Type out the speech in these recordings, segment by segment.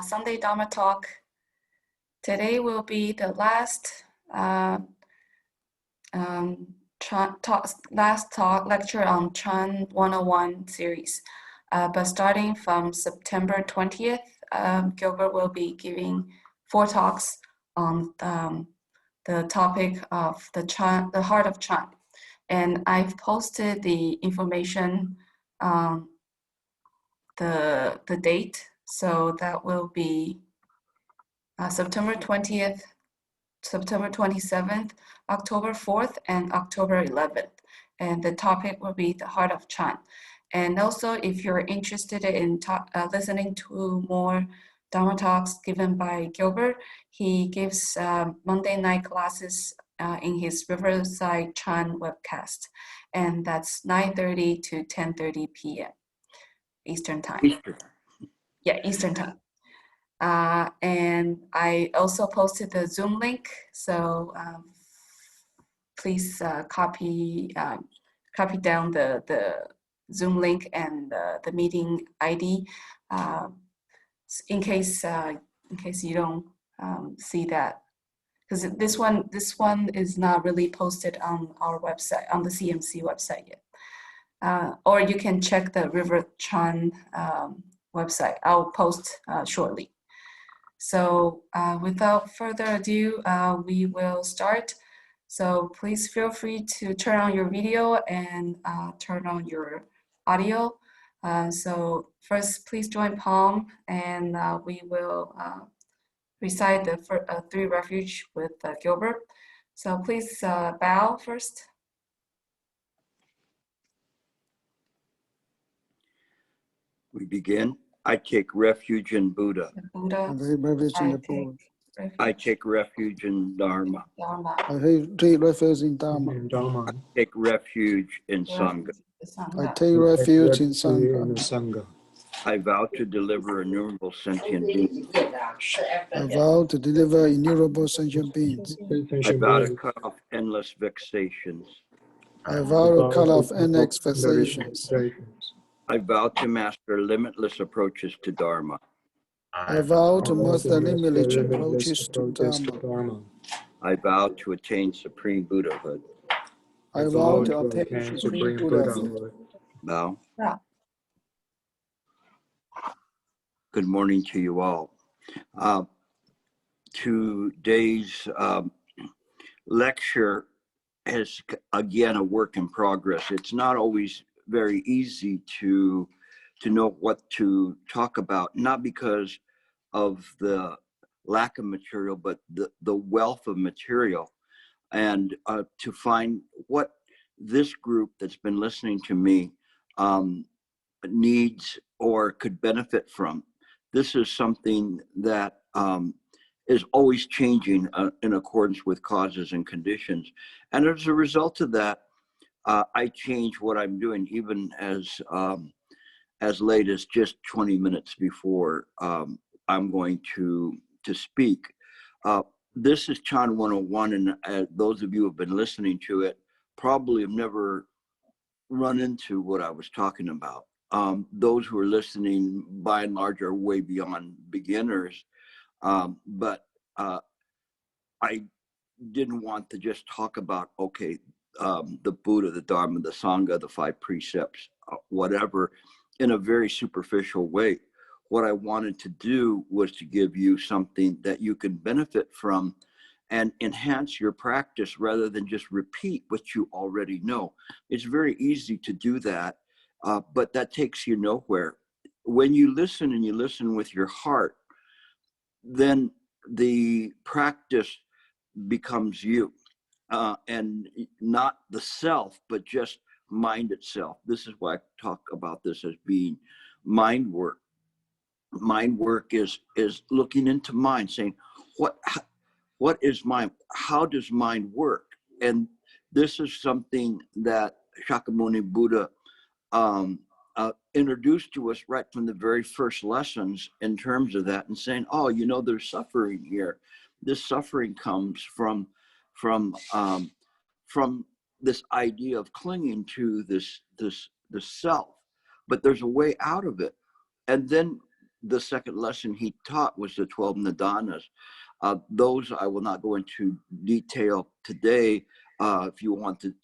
Sunday Dharma talk. Today will be the last lecture on Chan 101 series. But starting from September 20th, Gilbert will be giving 4 talks on the topic of the heart of Chan. And I've posted the information on the date. So that will be September 20th, September 27th, October 4th, and October 11th. And the topic will be the heart of Chan. And also, if you're interested in listening to more Dharma talks given by Gilbert, he gives Monday night classes in his Riverside Chan webcast. And that's 9:30 to 10:30 p.m. Eastern time. Yeah, Eastern time. And I also posted the Zoom link, so please copy down the Zoom link and the meeting ID in case you don't see that, because this one is not really posted on our website, on the CMC website yet. Or you can check the River Chan website. I'll post shortly. So without further ado, we will start. So please feel free to turn on your video and turn on your audio. So first, please join Palm, and we will recite the 3 refuge with Gilbert. So please bow first. We begin. I take refuge in Buddha. I take refuge in Dharma. I take refuge in Dharma. I take refuge in Sangha. I take refuge in Sangha. I vow to deliver innumerable sentient beings. I vow to deliver innumerable sentient beings. I vow to cut off endless vexations. I vow to cut off endless vexations. I vow to master limitless approaches to Dharma. I vow to master limitless approaches to Dharma. I vow to attain supreme Buddhahood. I vow to attain supreme Buddhahood. Vow. Yeah. Good morning to you all. Today's lecture is, again, a work in progress. It's not always very easy to know what to talk about, not because of the lack of material, but the wealth of material, and to find what this group that's been listening to me needs or could benefit from. This is something that is always changing in accordance with causes and conditions. And as a result of that, I change what I'm doing, even as late as just 20 minutes before I'm going to speak. This is Chan 101, and those of you who have been listening to it probably have never run into what I was talking about. Those who are listening, by and large, are way beyond beginners. But I didn't want to just talk about, okay, the Buddha, the Dharma, the Sangha, the 5 precepts, whatever, in a very superficial way. What I wanted to do was to give you something that you can benefit from and enhance your practice rather than just repeat what you already know. It's very easy to do that, but that takes you nowhere. When you listen, and you listen with your heart, then the practice becomes you, and not the self, but just mind itself. This is why I talk about this as being mind work. Mind work is looking into mind, saying, what is mind? How does mind work? And this is something that Shakyamuni Buddha introduced to us right from the very first lessons in terms of that, and saying, oh, you know, there's suffering here. This suffering comes from this idea of clinging to this self, but there's a way out of it. And then the second lesson he taught was the 12 nidanas. Those I will not go into detail today. If you want to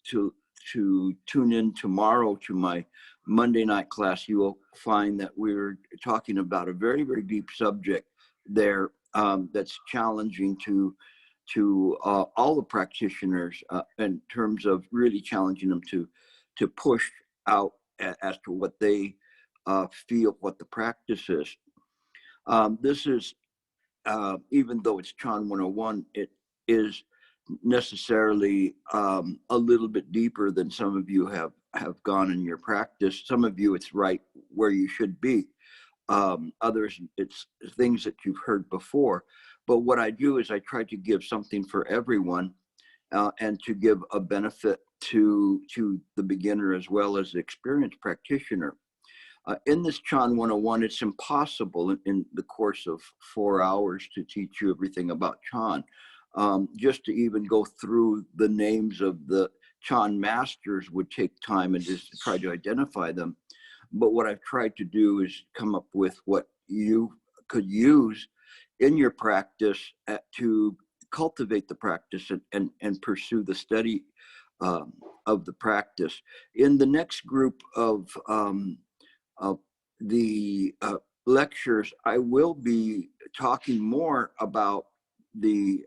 tune in tomorrow to my Monday night class, you will find that we're talking about a very, very deep subject there that's challenging to all the practitioners in terms of really challenging them to push out as to what they feel what the practice is. This is, even though it's Chan 101, it is necessarily a little bit deeper than some of you have gone in your practice. Some of you, it's right where you should be. Others, it's things that you've heard before. But what I do is I try to give something for everyone and to give a benefit to the beginner as well as the experienced practitioner. In this Chan 101, it's impossible in the course of 4 hours to teach you everything about Chan. Just to even go through the names of the Chan masters would take time and just to try to identify them. But what I've tried to do is come up with what you could use in your practice to cultivate the practice and pursue the study of the practice. In the next group of the lectures, I will be talking more about the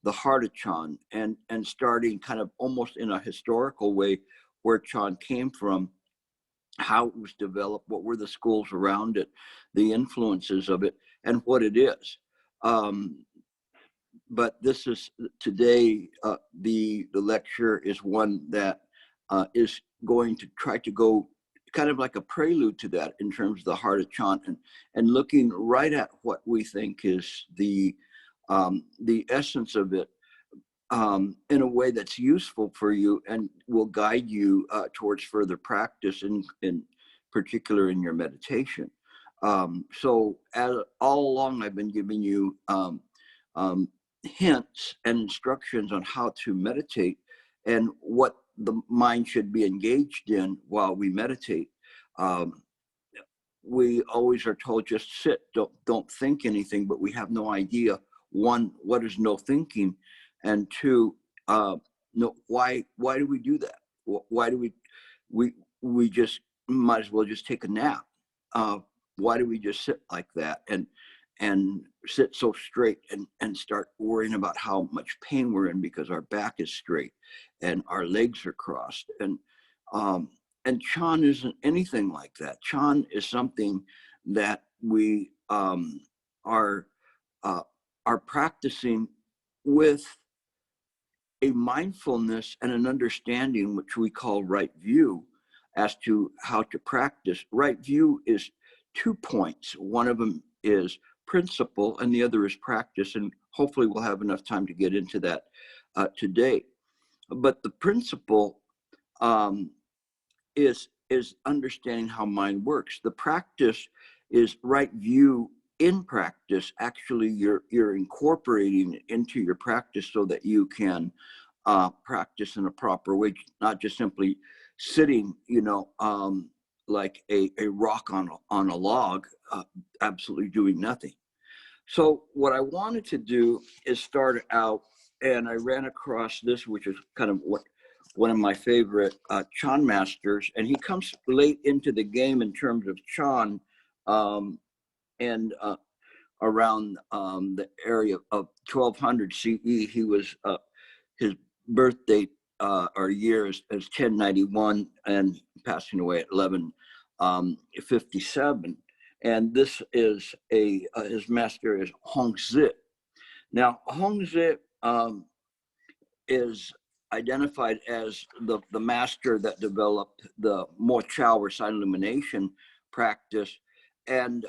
heart of Chan and starting kind of almost in a historical way where Chan came from, how it was developed, what were the schools around it, the influences of it, and what it is. But this is today, the lecture is one that is going to try to go kind of like a prelude to that in terms of the heart of Chan and looking right at what we think is the essence of it in a way that's useful for you and will guide you towards further practice, in particular in your meditation. So all along, I've been giving you hints and instructions on how to meditate and what the mind should be engaged in while we meditate. We always are told just sit, don't think anything, but we have no idea, one, what is no thinking, and two, no, why do we do that? Why do we just might as well just take a nap? Why do we just sit like that and sit so straight and start worrying about how much pain we're in because our back is straight and our legs are crossed? And Chan isn't anything like that. Chan is something that we are practicing with a mindfulness and an understanding, which we call right view, as to how to practice. Right view is 2 points. One of them is principle and the other is practice. And hopefully we'll have enough time to get into that today. But the principle is understanding how mind works. The practice is right view in practice. Actually, you're incorporating it into your practice so that you can practice in a proper way, not just simply sitting, like a rock on a log, absolutely doing nothing. So what I wanted to do is start out, and I ran across this, which is kind of one of my favorite Chan masters, and he comes late into the game in terms of Chan, and around the area of 1200 CE. He was his birth date or year is 1091 and passing away at 1157. And this is his master is Hongzhi. Now, Hongzhi is identified as the master that developed the Mo Chao or silent illumination practice, and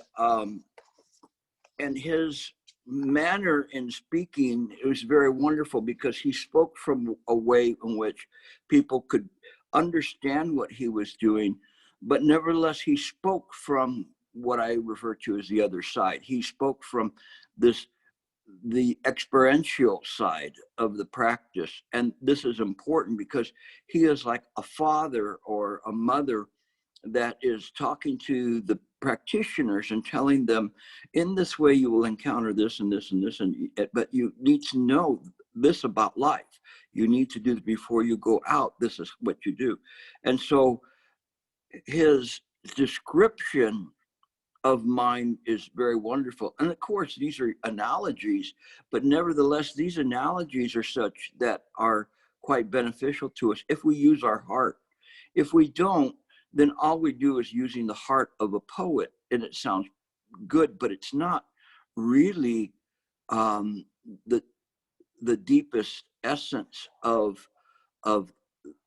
his manner in speaking, it was very wonderful because he spoke from a way in which people could understand what he was doing, but nevertheless he spoke from what I refer to as the other side. He spoke from the experiential side of the practice. And this is important because he is like a father or a mother that is talking to the practitioners and telling them, in this way you will encounter this and this and this, but you need to know this about life. You need to do this before you go out. This is what you do. And so his description of mind is very wonderful. And of course, these are analogies, but nevertheless, these analogies are such that are quite beneficial to us if we use our heart. If we don't, then all we do is using the heart of a poet, and it sounds good, but it's not really the deepest essence of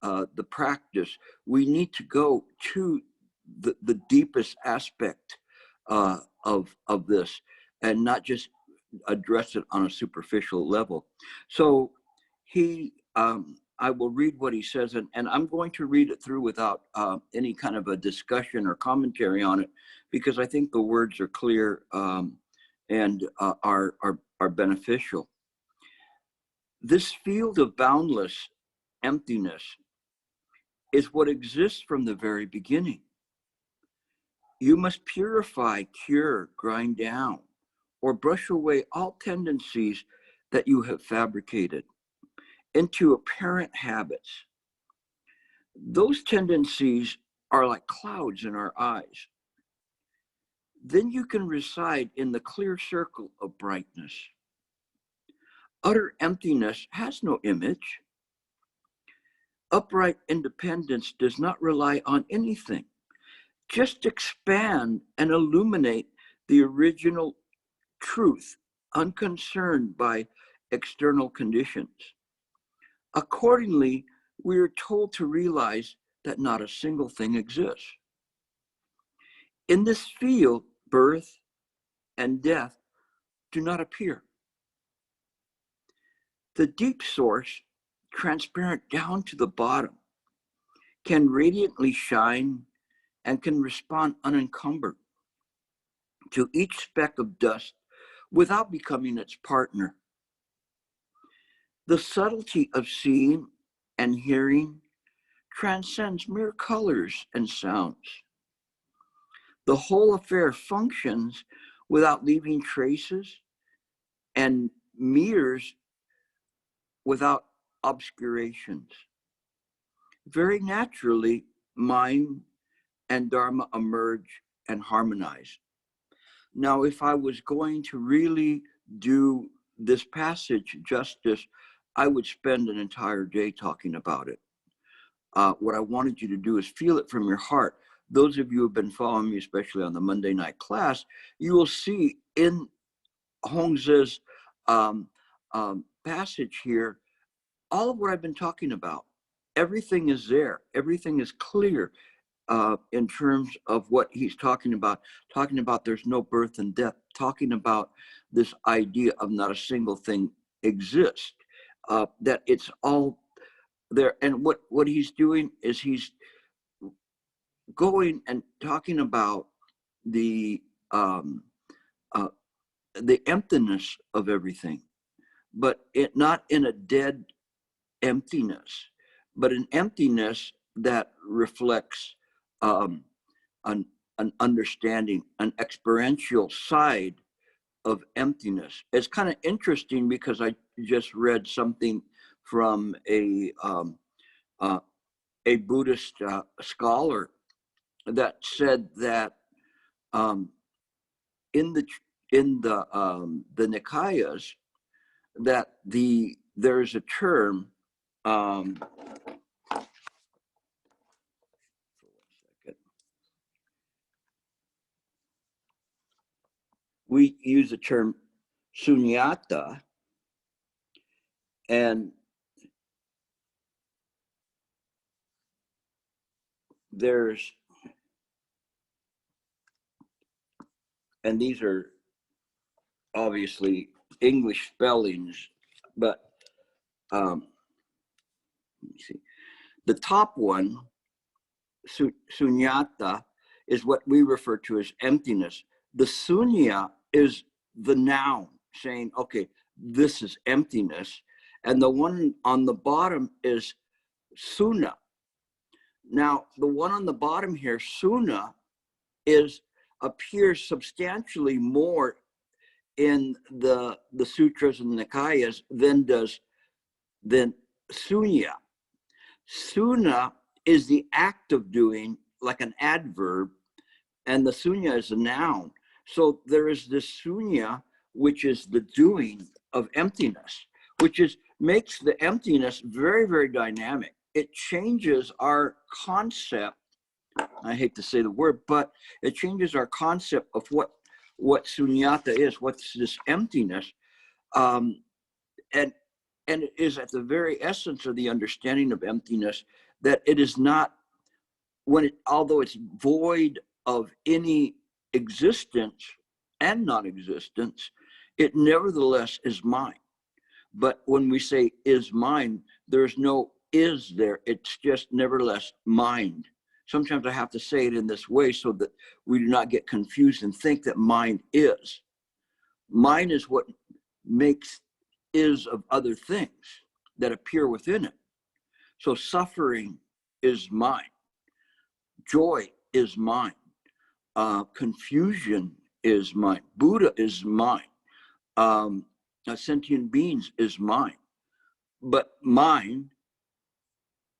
the practice. We need to go to the deepest aspect of this, and not just address it on a superficial level. So I will read what he says, and I'm going to read it through without any kind of a discussion or commentary on it, because I think the words are clear and are beneficial. This field of boundless emptiness is what exists from the very beginning. You must purify, cure, grind down, or brush away all tendencies that you have fabricated into apparent habits. Those tendencies are like clouds in our eyes. Then you can reside in the clear circle of brightness. Utter emptiness has no image. Upright independence does not rely on anything. Just expand and illuminate the original truth, unconcerned by external conditions. Accordingly, we are told to realize that not a single thing exists. In this field, birth and death do not appear. The deep source, transparent down to the bottom, can radiantly shine and can respond unencumbered to each speck of dust without becoming its partner. The subtlety of seeing and hearing transcends mere colors and sounds. The whole affair functions without leaving traces and mirrors without obscurations. Very naturally, mind and Dharma emerge and harmonize. Now, if I was going to really do this passage justice, I would spend an entire day talking about it. What I wanted you to do is feel it from your heart. Those of you who have been following me, especially on the Monday night class, you will see in Hongze's passage here, all of what I've been talking about. Everything is there. Everything is clear in terms of what he's talking about there's no birth and death, talking about this idea of not a single thing exists, that it's all there. And what he's doing is he's going and talking about the emptiness of everything, but it not in a dead emptiness, but an emptiness that reflects an understanding, an experiential side of emptiness. It's kind of interesting because I just read something from a Buddhist scholar that said that in the Nikayas, that there's a term. We use the term Sunyata, and these are obviously English spellings, but let me see. The top one, Sunyata, is what we refer to as emptiness. The sunya is the noun saying, okay, this is emptiness. And the one on the bottom is suna. Now, the one on the bottom here, Suna, appears substantially more in the sutras and the Nikayas than Sunya. Suna is the act of doing, like an adverb, and the Sunya is a noun. So there is this Sunya, which is the doing of emptiness, which makes the emptiness very, very dynamic. It changes our concept. I hate to say the word, but it changes our concept of what Sunyata is, what's this emptiness. And it is at the very essence of the understanding of emptiness that it is not, although it's void of any existence and non-existence, it nevertheless is mine. But when we say is mine, there's no is there, it's just nevertheless mind. Sometimes I have to say it in this way so that we do not get confused and think that mind is. Mind is what makes is of other things that appear within it. So suffering is mine. Joy is mine. Confusion is mine. Buddha is mine. Sentient beings is mine. But mine,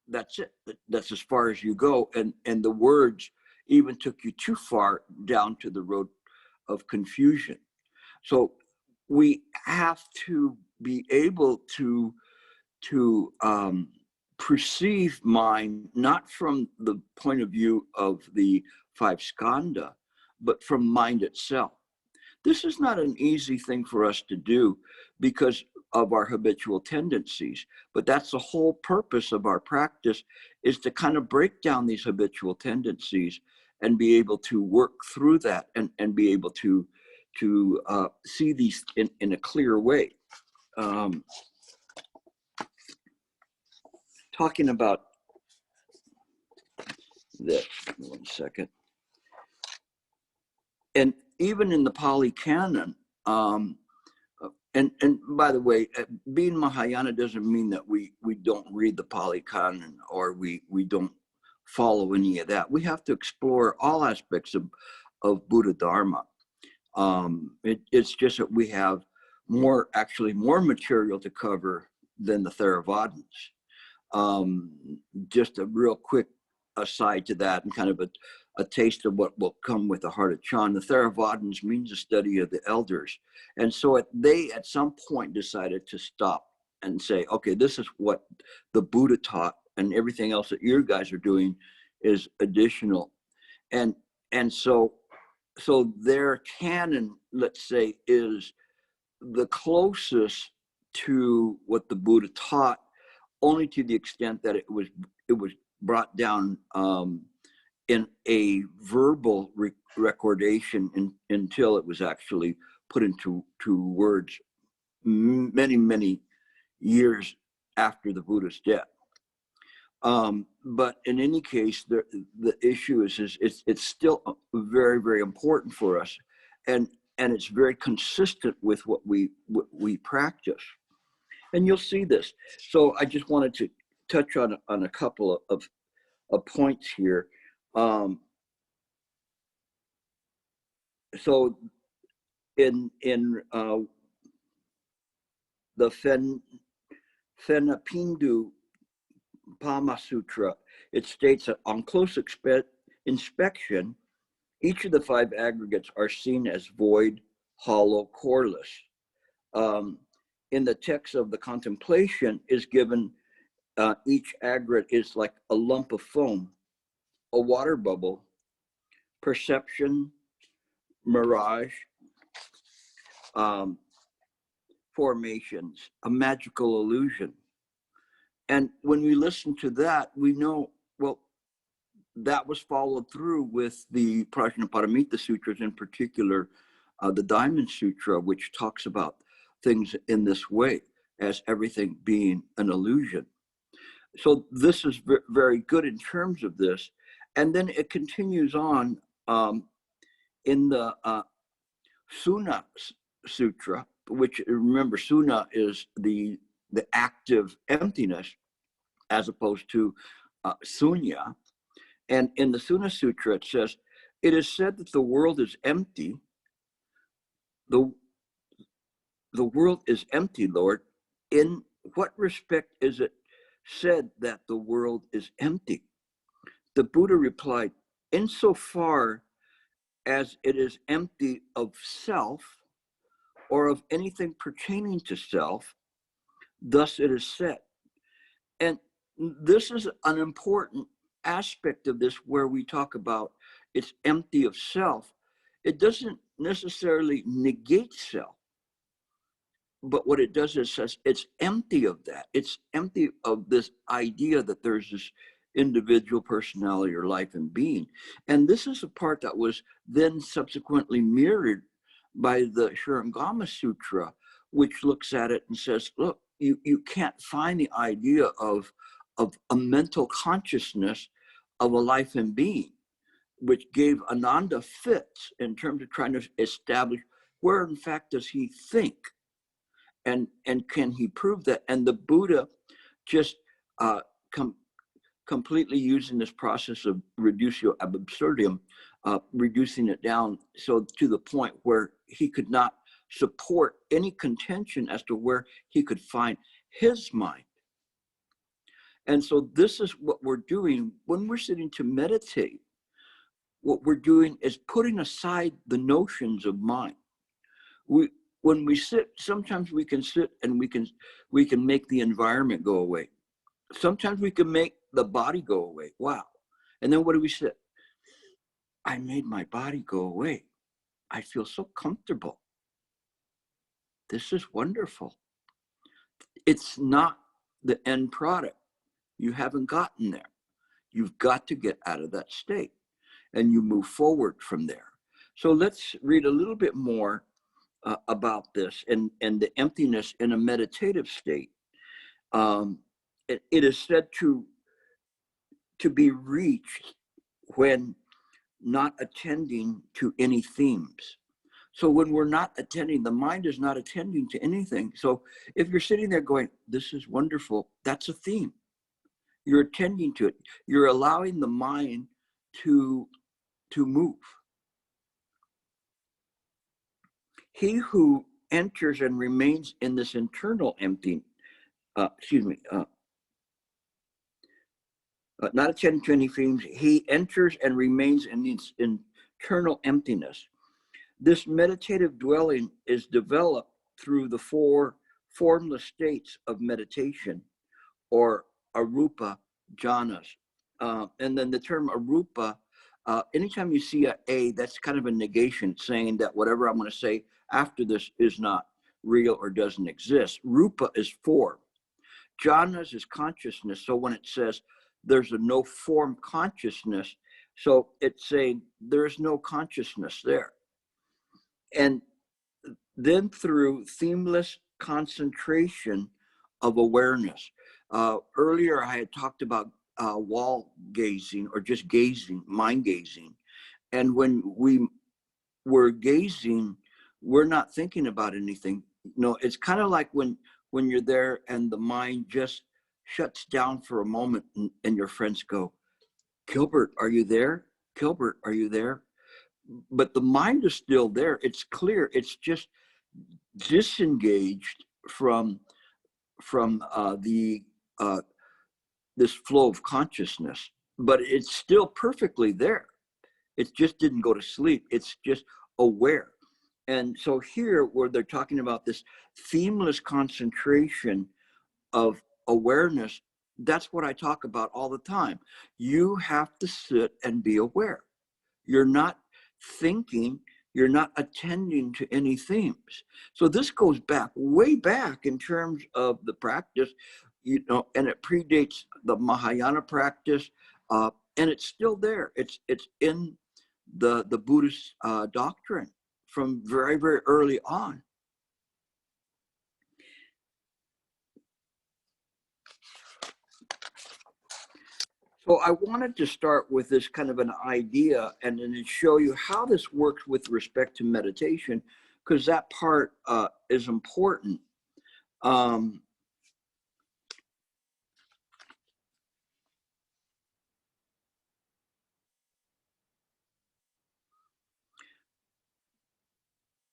that's it. That's as far as you go. And the words even took you too far down to the road of confusion. So we have to be able to perceive mind not from the point of view of the five skandha, but from mind itself. This is not an easy thing for us to do because of our habitual tendencies, but that's the whole purpose of our practice, is to kind of break down these habitual tendencies and be able to work through that and be able to see these in a clear way. Talking about that, 1 second. And even in the Pali Canon, and by the way, being Mahayana doesn't mean that we don't read the Pali Canon or we don't follow any of that. We have to explore all aspects of Bodhidharma. It's just that we have more material to cover than the Theravadins. Just a real quick aside to that, and kind of a taste of what will come with the heart of Chan. The Theravadins means the study of the elders. And so they at some point decided to stop and say, okay, this is what the Buddha taught, and everything else that you guys are doing is additional. And so their canon, let's say, is the closest to what the Buddha taught, only to the extent that it was brought down in a verbal recordation until it was actually put into words many years after the Buddha's death. But in any case, the issue is it's still very, very important for us, and it's very consistent with what we practice. And you'll see this. So I just wanted to touch on a couple of points here. So in the Phenapindu Pama Sutra, it states that on close inspection, each of the 5 aggregates are seen as void, hollow, coreless. In the text of the Contemplation is given, each aggregate is like a lump of foam, a water bubble, perception, mirage, formations, a magical illusion. And when we listen to that, we know, well, that was followed through with the Prajnaparamita Sutras, in particular, the Diamond Sutra, which talks about things in this way, as everything being an illusion. So this is very good in terms of this. And then it continues on in the Suna Sutra, which, remember, Suna is the active emptiness, as opposed to Sunya. And in the Sutra, it says, it is said that the world is empty. The world is empty, Lord. In what respect is it said that the world is empty? The Buddha replied, insofar as it is empty of self or of anything pertaining to self, thus it is said. And this is an important aspect of this where we talk about it's empty of self. It doesn't necessarily negate self, but what it does is says it's empty of that. It's empty of this idea that there's this individual personality or life and being. And this is a part that was then subsequently mirrored by the Shurangama Sutra, which looks at it and says, look, you can't find the idea of a mental consciousness of a life and being, which gave Ananda fits in terms of trying to establish where in fact does he think, and can he prove that? And the Buddha just completely using this process of reductio ab absurdum, reducing it down so to the point where he could not support any contention as to where he could find his mind. And so this is what we're doing when we're sitting to meditate. What we're doing is putting aside the notions of mind. When we sit, sometimes we can sit and we can make the environment go away. Sometimes we can make the body go away. Wow. And then what do we sit? I made my body go away. I feel so comfortable. This is wonderful. It's not the end product. You haven't gotten there. You've got to get out of that state and you move forward from there. So let's read a little bit more about this and the emptiness in a meditative state. It is said to be reached when not attending to any themes. So when we're not attending, the mind is not attending to anything. So if you're sitting there going, this is wonderful, that's a theme. You're attending to it. You're allowing the mind to move. He who enters and remains in this internal empty, not attending to any themes, he enters and remains in its internal emptiness. This meditative dwelling is developed through the four formless states of meditation, or arupa jhanas. And then the term arupa, anytime you see a, that's kind of a negation saying that whatever I'm going to say after this is not real or doesn't exist. Rupa is form. Jhanas is consciousness. So when it says there's a no form consciousness, so it's saying there's no consciousness there. And then through themeless concentration of awareness. Earlier, I had talked about wall gazing or just gazing, mind gazing. And when we were gazing, we're not thinking about anything. No, it's kind of like when you're there and the mind just shuts down for a moment and your friends go, Gilbert, are you there? Gilbert, are you there? But the mind is still there. It's clear. It's just disengaged from this flow of consciousness, but it's still perfectly there. It just didn't go to sleep. It's just aware. And so here, where they're talking about this themeless concentration of awareness, that's what I talk about all the time. You have to sit and be aware. You're not thinking, you're not attending to any themes. So this goes back, way back in terms of the practice, you know, and it predates the Mahayana practice, and it's still there. It's in the Buddhist doctrine from very, very early on. So I wanted to start with this kind of an idea and then show you how this works with respect to meditation, because that part is important.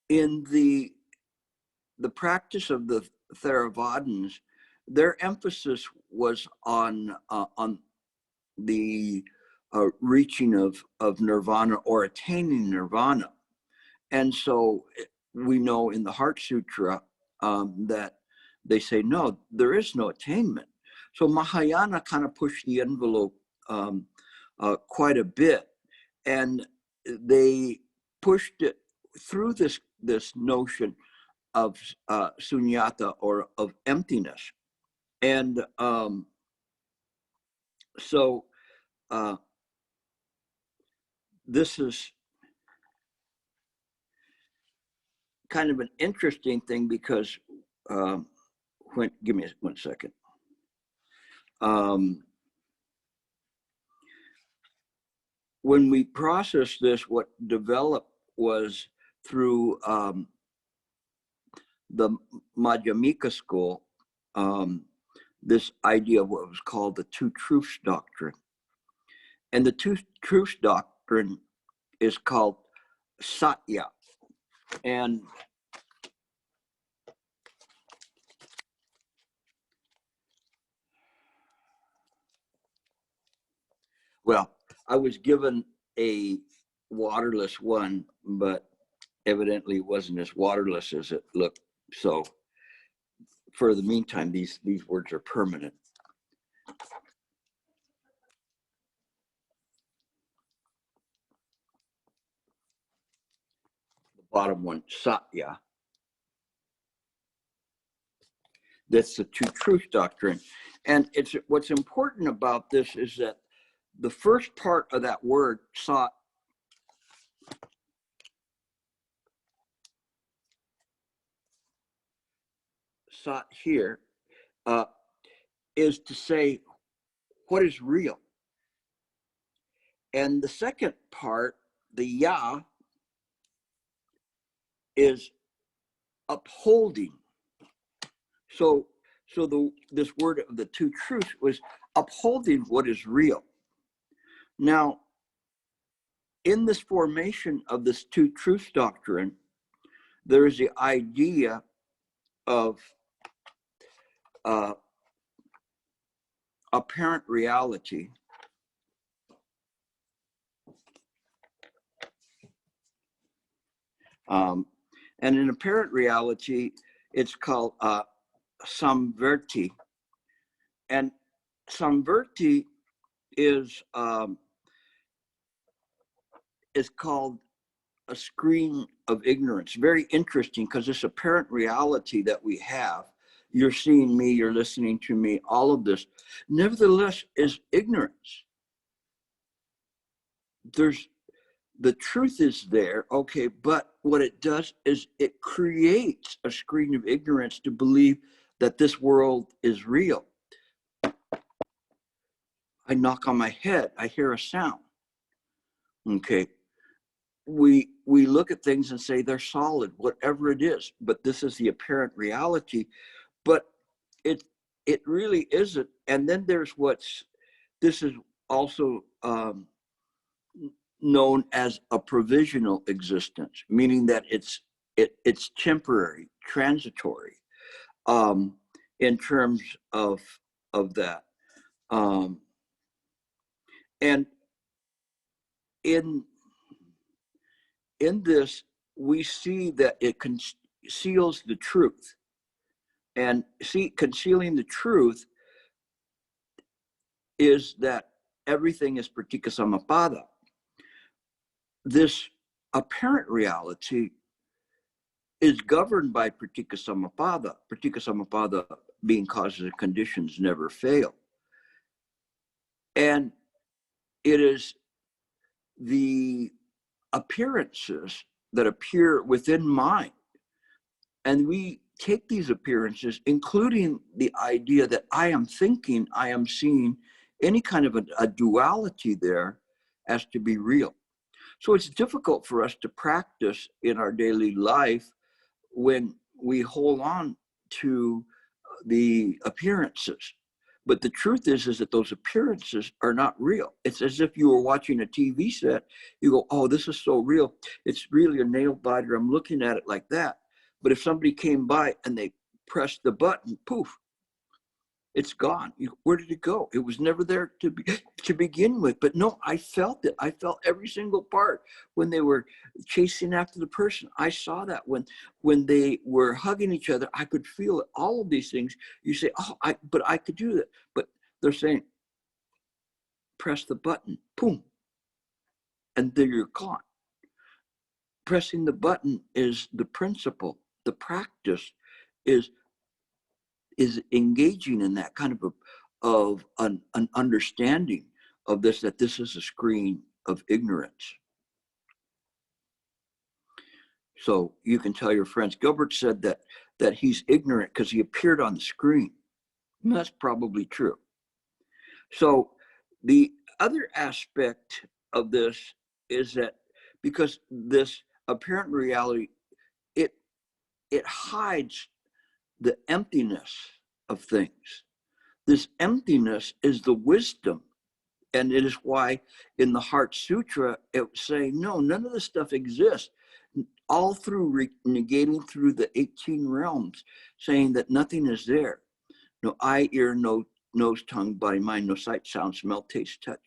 in the practice of the Theravadins, their emphasis was on the reaching of nirvana or attaining nirvana. And so we know in the Heart Sutra that they say, no, there is no attainment. So Mahayana kind of pushed the envelope quite a bit, and they pushed it through this notion of sunyata, or of emptiness. And so this is kind of an interesting thing, because give me 1 second. When we processed this, what developed was through the Madhyamika school, this idea of what was called the Two Truths Doctrine. And the Two Truths Doctrine is called Satya. And well, I was given a waterless one, but evidently it wasn't as waterless as it looked. So for the meantime, these words are permanent. The bottom one, Satya. That's the Two Truths Doctrine. And what's important about this is that the first part of that word, Sat, here, is to say what is real. And the second part, the Ya, is upholding. So this word of the two truths was upholding what is real. Now, in this formation of this Two Truths Doctrine, there is the idea of apparent reality, and in apparent reality, it's called samverti. And samverti is called a screen of ignorance. Very interesting, because this apparent reality that we have, you're seeing me, you're listening to me, all of this, nevertheless is ignorance. The truth is there, okay, but what it does is it creates a screen of ignorance to believe that this world is real. I knock on my head, I hear a sound. Okay, we look at things and say they're solid, whatever it is, but this is the apparent reality, but it really isn't. And then there's this is also known as a provisional existence, meaning that it's temporary, transitory, in terms of that. And in this, we see that it conceals the truth. And concealing the truth is that everything is pratika samappada. This apparent reality is governed by pratika samappada. Pratika samappada being causes and conditions never fail. And it is the appearances that appear within mind. And we take these appearances, including the idea that I am thinking, I am seeing, any kind of a duality there, as to be real. So it's difficult for us to practice in our daily life when we hold on to the appearances. But the truth is that those appearances are not real. It's as if you were watching a TV set. You go, oh, this is so real. It's really a nail biter. I'm looking at it like that. But if somebody came by and they pressed the button, poof, it's gone. Where did it go? It was never there to begin with. But no, I felt it. I felt every single part when they were chasing after the person. I saw that when they were hugging each other. I could feel it. All of these things. You say, oh, but I could do that. But they're saying, press the button, boom, and there you're gone. Pressing the button is the principle. The practice is engaging in that kind of an understanding of this, that this is a screen of ignorance. So you can tell your friends, Gilbert said that he's ignorant because he appeared on the screen. And that's probably true. So the other aspect of this is that because this apparent reality, it hides the emptiness of things. This emptiness is the wisdom. And it is why in the Heart Sutra, it would say, no, none of this stuff exists. All through negating through the 18 realms, saying that nothing is there. No eye, ear, no nose, tongue, body, mind, no sight, sound, smell, taste, touch.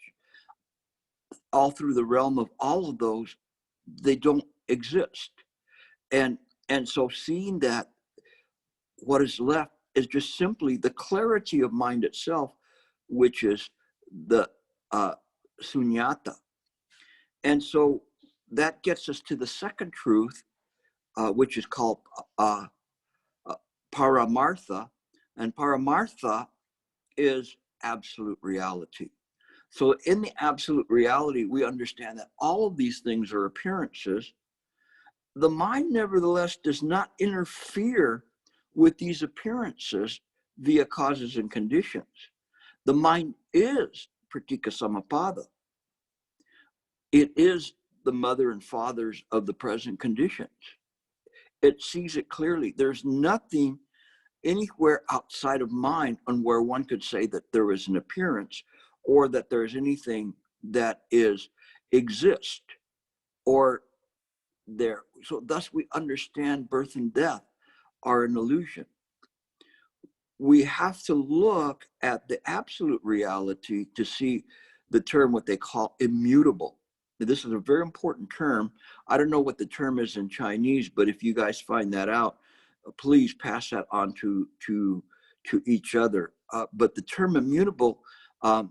All through the realm of all of those, they don't exist. And so seeing that, what is left is just simply the clarity of mind itself, which is the Sunyata. And so that gets us to the second truth, which is called Paramartha. And Paramartha is absolute reality. So in the absolute reality, we understand that all of these things are appearances. The mind, nevertheless, does not interfere with these appearances via causes and conditions. The mind is pratika samapada. It is the mother and fathers of the present conditions. It sees it clearly. There's nothing anywhere outside of mind on where one could say that there is an appearance or that there's anything that exists or there. So thus we understand birth and death are an illusion. We have to look at the absolute reality to see the term, what they call immutable. This is a very important term. I don't know what the term is in Chinese, but if you guys find that out, please pass that on to each other. But the term immutable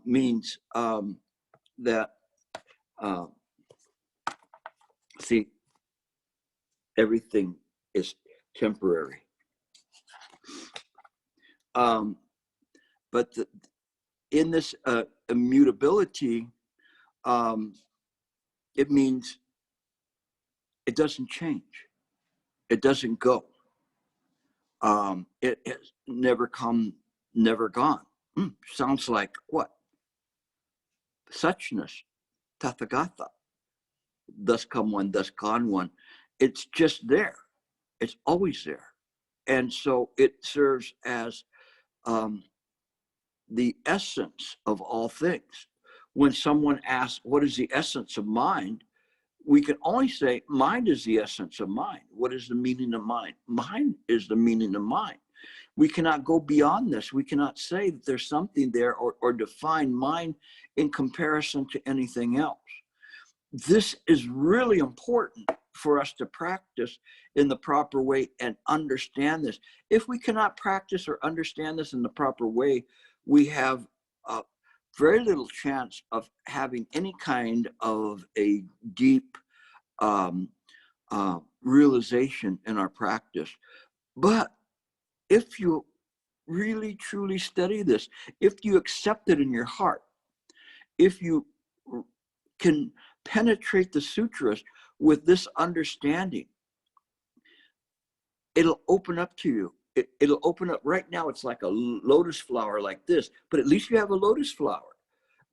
means that, see, everything is temporary. But in this immutability, it means it doesn't change. It doesn't go. It has never come, never gone. Sounds like what? Suchness, Tathagata. Thus come one, thus gone one. It's just there. It's always there. And so it serves as the essence of all things. When someone asks, what is the essence of mind? We can only say mind is the essence of mind. What is the meaning of mind? Mind is the meaning of mind. We cannot go beyond this. We cannot say that there's something there or define mind in comparison to anything else. This is really important for us to practice in the proper way and understand this. If we cannot practice or understand this in the proper way, we have very little chance of having any kind of a deep realization in our practice. But if you really truly study this, if you accept it in your heart, if you can penetrate the sutras with this understanding, it'll open up to you. It'll open up. Right now it's like a lotus flower like this, but at least you have a lotus flower.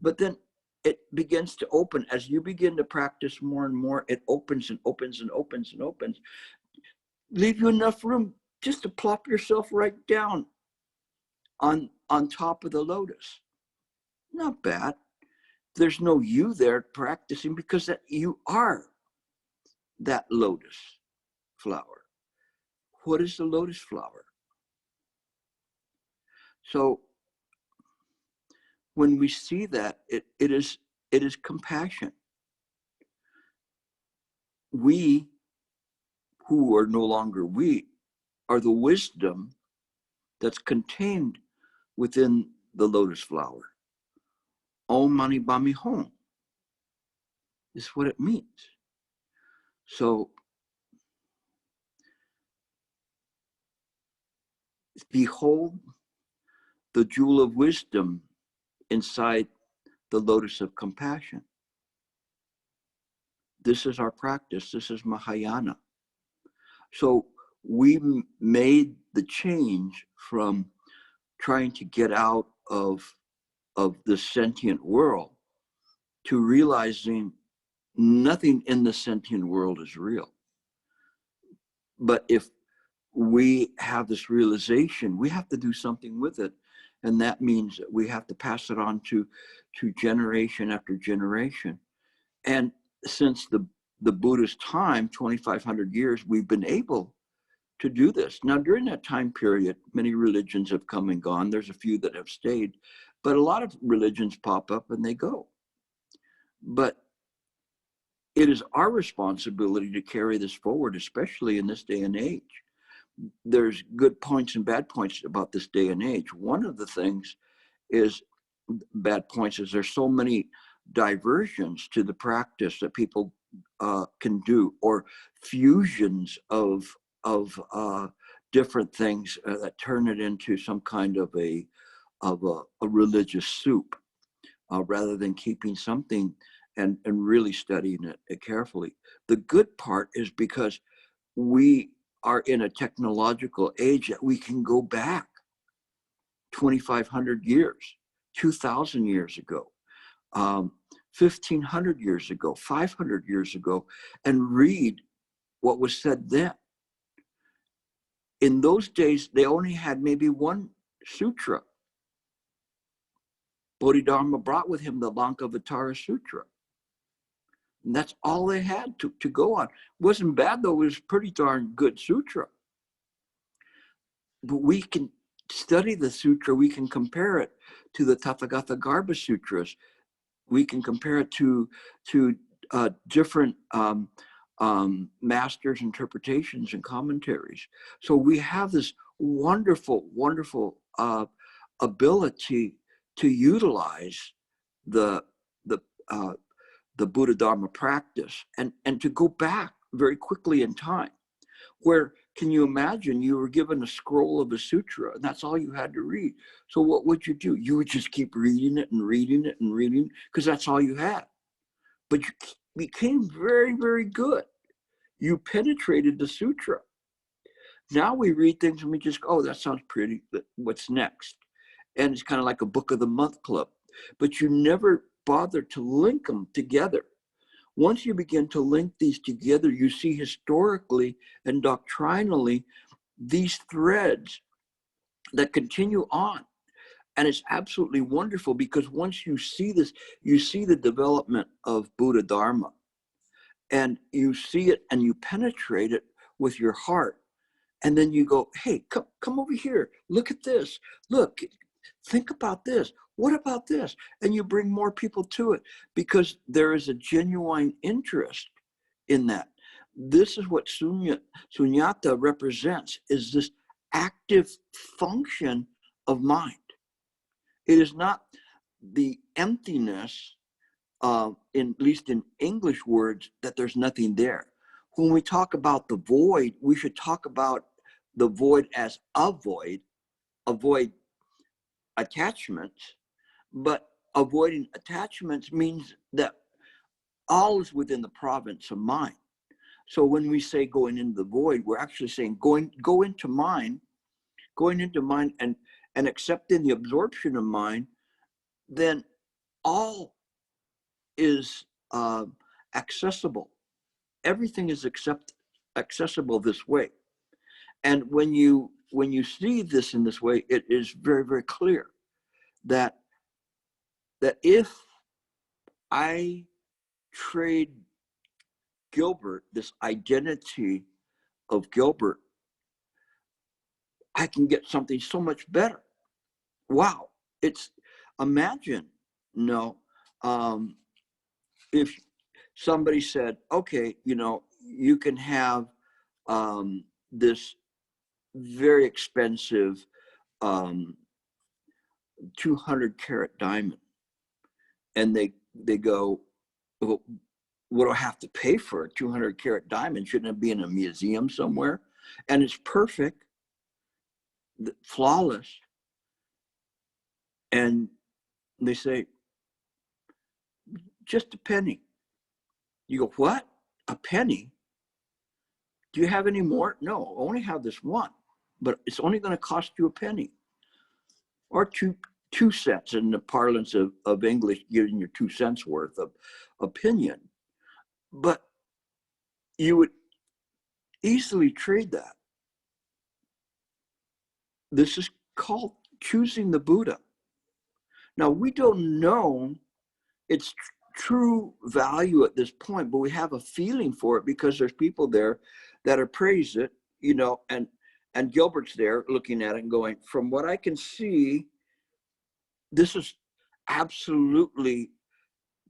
But then it begins to open. As you begin to practice more and more, it opens and opens and opens and opens. Leave you enough room just to plop yourself right down on top of the lotus. Not bad. There's no you there practicing, because that you are that lotus flower. What is the lotus flower? So when we see that, it is compassion. We, who are no longer we, are the wisdom that's contained within the lotus flower. Om Mani Padme Hum is what it means. So behold the jewel of wisdom inside the lotus of compassion. This is our practice. This is Mahayana. So we made the change from trying to get out of the sentient world to realizing nothing in the sentient world is real. But if we have this realization, we have to do something with it. And that means that we have to pass it on to generation after generation. And since the Buddha's time, 2,500 years, we've been able to do this. Now, during that time period, many religions have come and gone. There's a few that have stayed, but a lot of religions pop up and they go. But it is our responsibility to carry this forward, especially in this day and age. There's good points and bad points about this day and age. One of the things is bad points is there's so many diversions to the practice that people can do, or fusions of different things that turn it into some kind of a religious soup, rather than keeping something and really studying it carefully. The good part is because we are in a technological age that we can go back 2,500 years, 2,000 years ago, 1,500 years ago, 500 years ago, and read what was said then. In those days, they only had maybe one sutra. Bodhidharma brought with him the Lanka Vitara Sutra. And that's all they had to go on. It wasn't bad, though. It was pretty darn good sutra. But we can study the sutra. We can compare it to the Tathagata Garbha Sutras. We can compare it to different masters' interpretations and commentaries. So we have this wonderful, wonderful ability to utilize the Bodhidharma practice and to go back very quickly in time. Where, can you imagine, you were given a scroll of a sutra and that's all you had to read. So what would you do? You would just keep reading it and reading it and reading, because that's all you had. But you became very, very good. You penetrated the sutra. Now we read things and we just go, oh, that sounds pretty. What's next? And it's kind of like a book of the month club. But you never bother to link them together. Once you begin to link these together, you see historically and doctrinally these threads that continue on. And it's absolutely wonderful, because once you see this, you see the development of Bodhidharma, and you see it and you penetrate it with your heart. And then you go, hey, come over here. Look at this. Look, think about this. What about this? And you bring more people to it, because there is a genuine interest in that. This is what Sunyata represents, is this active function of mind. It is not the emptiness, at least in English words, that there's nothing there. When we talk about the void, we should talk about the void as avoid attachments. But avoiding attachments means that all is within the province of mind. So when we say going into the void, we're actually saying go into mind, going into mind and accepting the absorption of mind, then all is accessible. Everything is accessible this way. And when you when you see this in this way, it is very, very clear that if I trade Gilbert, this identity of Gilbert, I can get something so much better. Wow. It's, imagine, if somebody said, okay, you can have this very expensive 200 carat diamond, and they go, well, what do I have to pay for a 200 carat diamond? Shouldn't it be in a museum somewhere? And it's perfect, flawless. And they say, just a penny. You go, what? A penny? Do you have any more? No, I only have this one, but it's only going to cost you a penny, or two cents in the parlance of English, giving you 2 cents worth of opinion. But you would easily trade that. This is called choosing the Buddha. Now, we don't know its true value at this point, but we have a feeling for it because there's people there that appraise it, and Gilbert's there looking at it and going, from what I can see, this is absolutely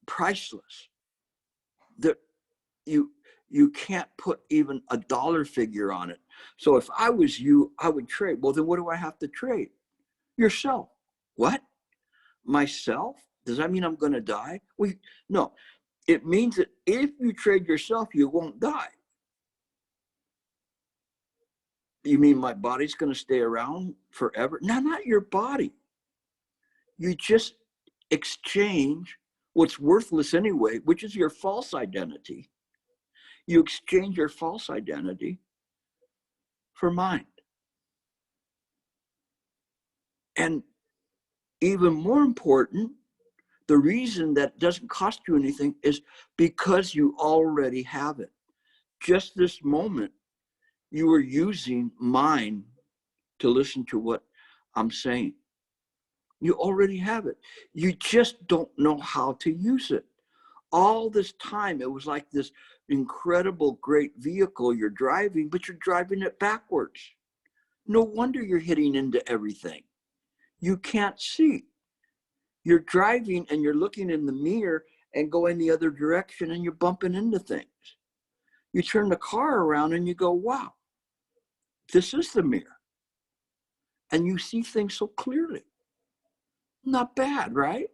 priceless. That you can't put even a dollar figure on it. So if I was you, I would trade. Well, then what do I have to trade? Yourself. What? Myself? Does that mean I'm going to die? Well, no. It means that if you trade yourself, you won't die. You mean my body's going to stay around forever? No, not your body. You just exchange what's worthless anyway, which is your false identity. You exchange your false identity for mind. And even more important, the reason that doesn't cost you anything is because you already have it. Just this moment, you are using mind to listen to what I'm saying. You already have it. You just don't know how to use it. All this time, it was like this incredible, great vehicle you're driving, but you're driving it backwards. No wonder you're hitting into everything. You can't see. You're driving and you're looking in the mirror and going the other direction and you're bumping into things. You turn the car around and you go, wow, this is the mirror. And you see things so clearly. Not bad, right?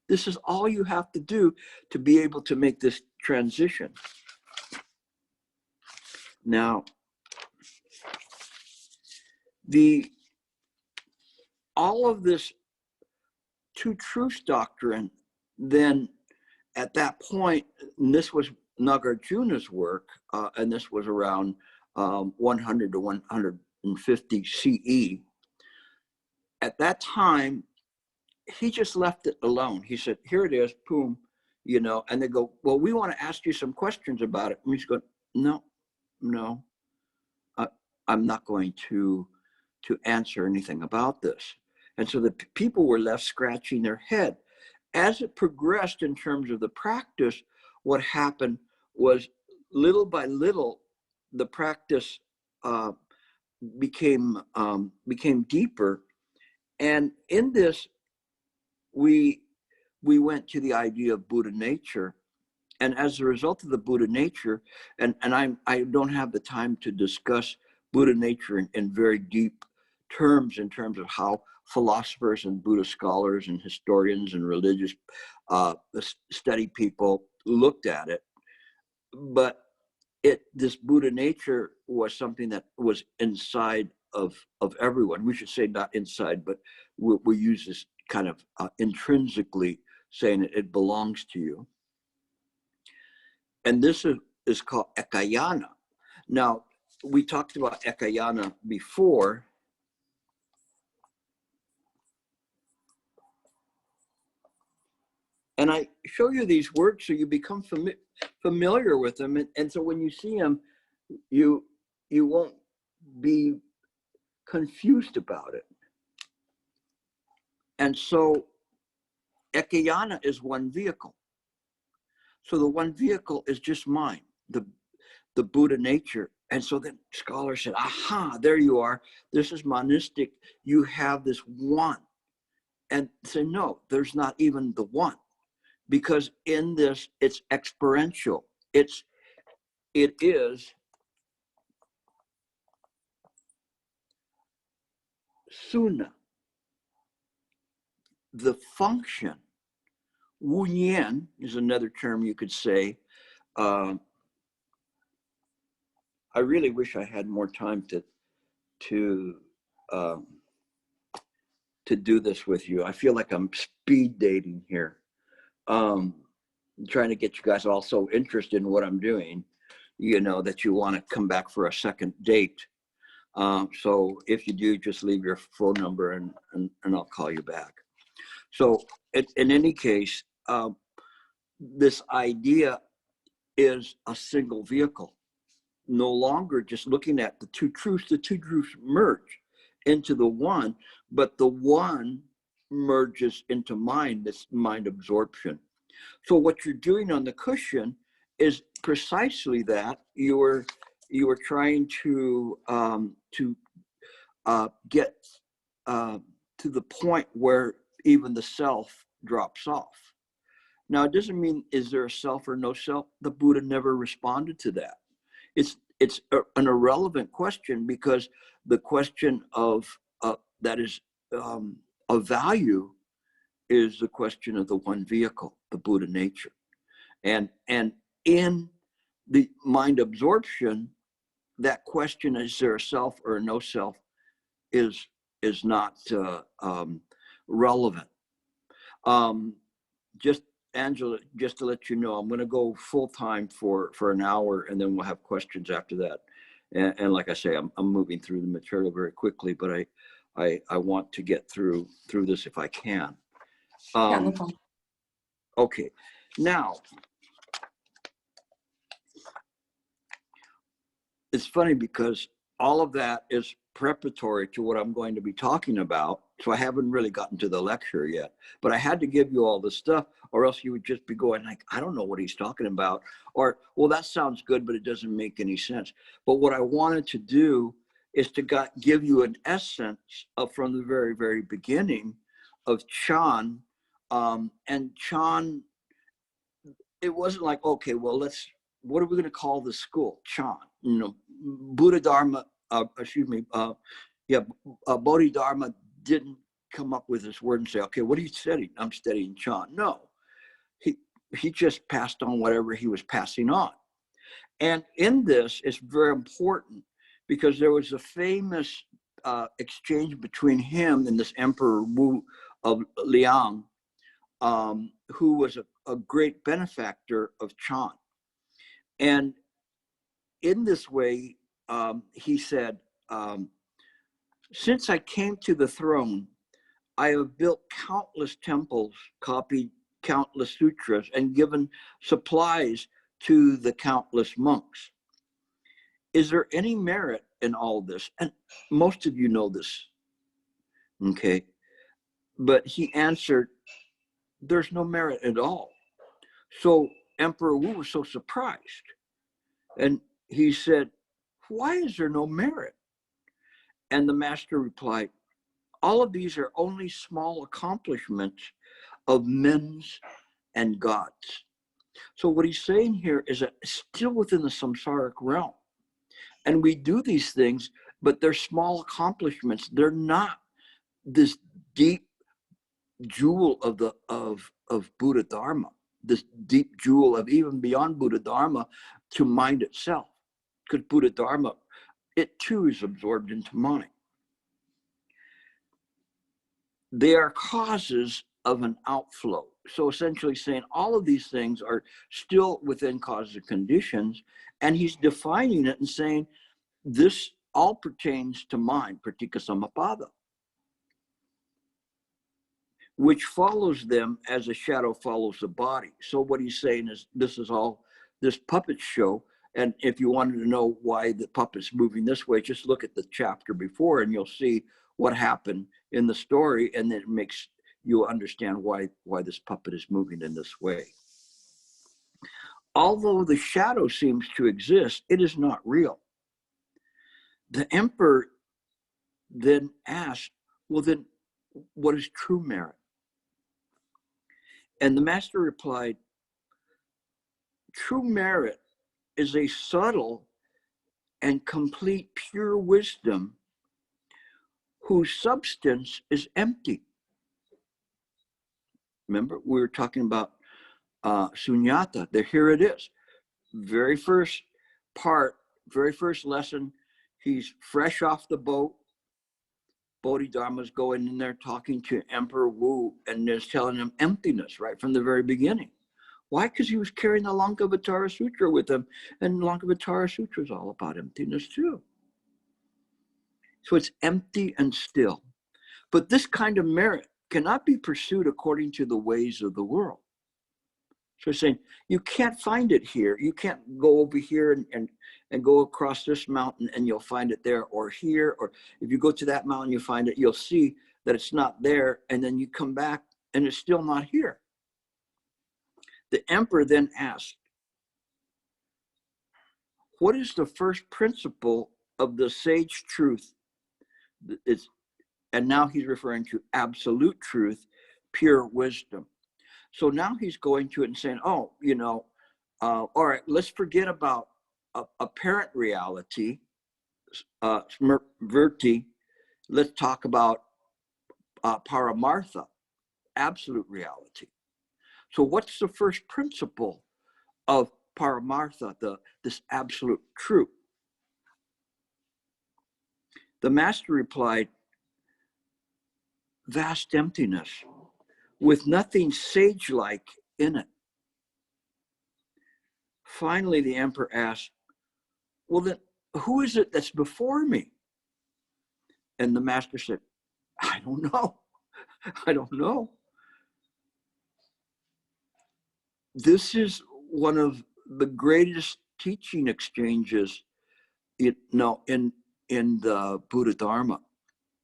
This is all you have to do to be able to make this transition. Now, all of this Two Truths Doctrine, then at that point, and this was Nagarjuna's work, and this was around 100 to 150 CE. At that time, he just left it alone. He said, here it is, boom, and they go, well, we want to ask you some questions about it. And he's going, no, I'm not going to answer anything about this. And so the people were left scratching their head. As it progressed in terms of the practice, what happened was little by little, the practice became deeper. And in this, we went to the idea of Buddha nature. And as a result of the Buddha nature, and I don't have the time to discuss Buddha nature in very deep terms, in terms of how philosophers and Buddha scholars and historians and religious study people looked at it. But this Buddha nature was something that was inside of everyone. We should say not inside, but we use this kind of intrinsically, saying it belongs to you. And this is called Ekayana. Now, we talked about Ekayana before. And I show you these words so you become familiar with them. And so when you see them, you won't be confused about it. And so Ekayana is one vehicle. So the one vehicle is just mind, the Buddha nature. And so then scholars said, aha, there you are. This is monistic. You have this one. And say, no, there's not even the one. Because in this, it's experiential. It is suna, the function. Wu Nian is another term you could say. I really wish I had more time to do this with you. I feel like I'm speed dating here. Trying to get you guys all so interested in what I'm doing, you know, that you want to come back for a second date. So if you do, just leave your phone number and I'll call you back. So in any case, this idea is a single vehicle. No longer just looking at the two truths merge into the one, but the one merges into mind, this mind absorption. So what you're doing on the cushion is precisely that. You were trying to get to the point where even the self drops off. Now, it doesn't mean is there a self or no self. The Buddha never responded to that. It's an irrelevant question, because the question of that is of value is the question of the one vehicle, the Buddha nature. And in the mind absorption, that question, is there a self or a no self, is not relevant. Just Angela, just to let you know, I'm going to go full time for an hour, and then we'll have questions after that. And like I say, I'm moving through the material very quickly, but I want to get through this if I can. Yeah, no problem. Okay, now it's funny because all of that is preparatory to what I'm going to be talking about. So I haven't really gotten to the lecture yet, but I had to give you all this stuff, or else you would just be going like, I don't know what he's talking about, or, well, that sounds good, but it doesn't make any sense. But what I wanted to do is to give you an essence of, from the very, very beginning of Chan. And Chan, it wasn't like, okay, well, what are we going to call this school? Chan, you know, Bodhidharma, Bodhidharma didn't come up with this word and say, okay, what are you studying? I'm studying Chan. No, he just passed on whatever he was passing on. And in this, it's very important because there was a famous exchange between him and this Emperor Wu of Liang, who was a great benefactor of Chan. And in this way, he said, since I came to the throne, I have built countless temples, copied countless sutras, and given supplies to the countless monks. Is there any merit in all this? And most of you know this, okay? But he answered, there's no merit at all. So Emperor Wu was so surprised. And he said, why is there no merit? And the master replied, all of these are only small accomplishments of men's and God's. So what he's saying here is that it's still within the samsaric realm. And we do these things, but they're small accomplishments. They're not this deep jewel of Buddha Dharma, this deep jewel of even beyond Buddha Dharma to mind itself. Because Buddha Dharma, it too is absorbed into mind. They are causes of an outflow. So essentially saying all of these things are still within causes and conditions, and he's defining it and saying this all pertains to mind, pratika samappada, which follows them as a shadow follows the body. So what he's saying is this puppet show And if you wanted to know why the puppet's moving this way, just look at the chapter before and you'll see what happened in the story, and then it makes you understand why this puppet is moving in this way. Although the shadow seems to exist, it is not real. The emperor then asked, well, then what is true merit? And the master replied, true merit is a subtle and complete pure wisdom whose substance is empty. Remember, we were talking about Sunyata. Here it is. Very first part, very first lesson. He's fresh off the boat. Bodhidharma's going in there talking to Emperor Wu and just telling him emptiness right from the very beginning. Why? Because he was carrying the Lanka Vitara Sutra with him, and Lanka Vitara Sutra is all about emptiness too. So it's empty and still. But this kind of merit cannot be pursued according to the ways of the world. So he's saying, you can't find it here. You can't go over here and go across this mountain and you'll find it there, or here, or if you go to that mountain, you find it, you'll see that it's not there, and then you come back and it's still not here. The emperor then asked, what is the first principle of the sage truth? And now he's referring to absolute truth, pure wisdom. So now he's going to it and saying, oh, all right, let's forget about apparent reality, smrti. Let's talk about paramartha, absolute reality. So what's the first principle of paramartha, this absolute truth? The master replied, vast emptiness, with nothing sage-like in it. Finally, the emperor asked, well, then who is it that's before me? And the master said, I don't know. I don't know. This is one of the greatest teaching exchanges in the Bodhidharma.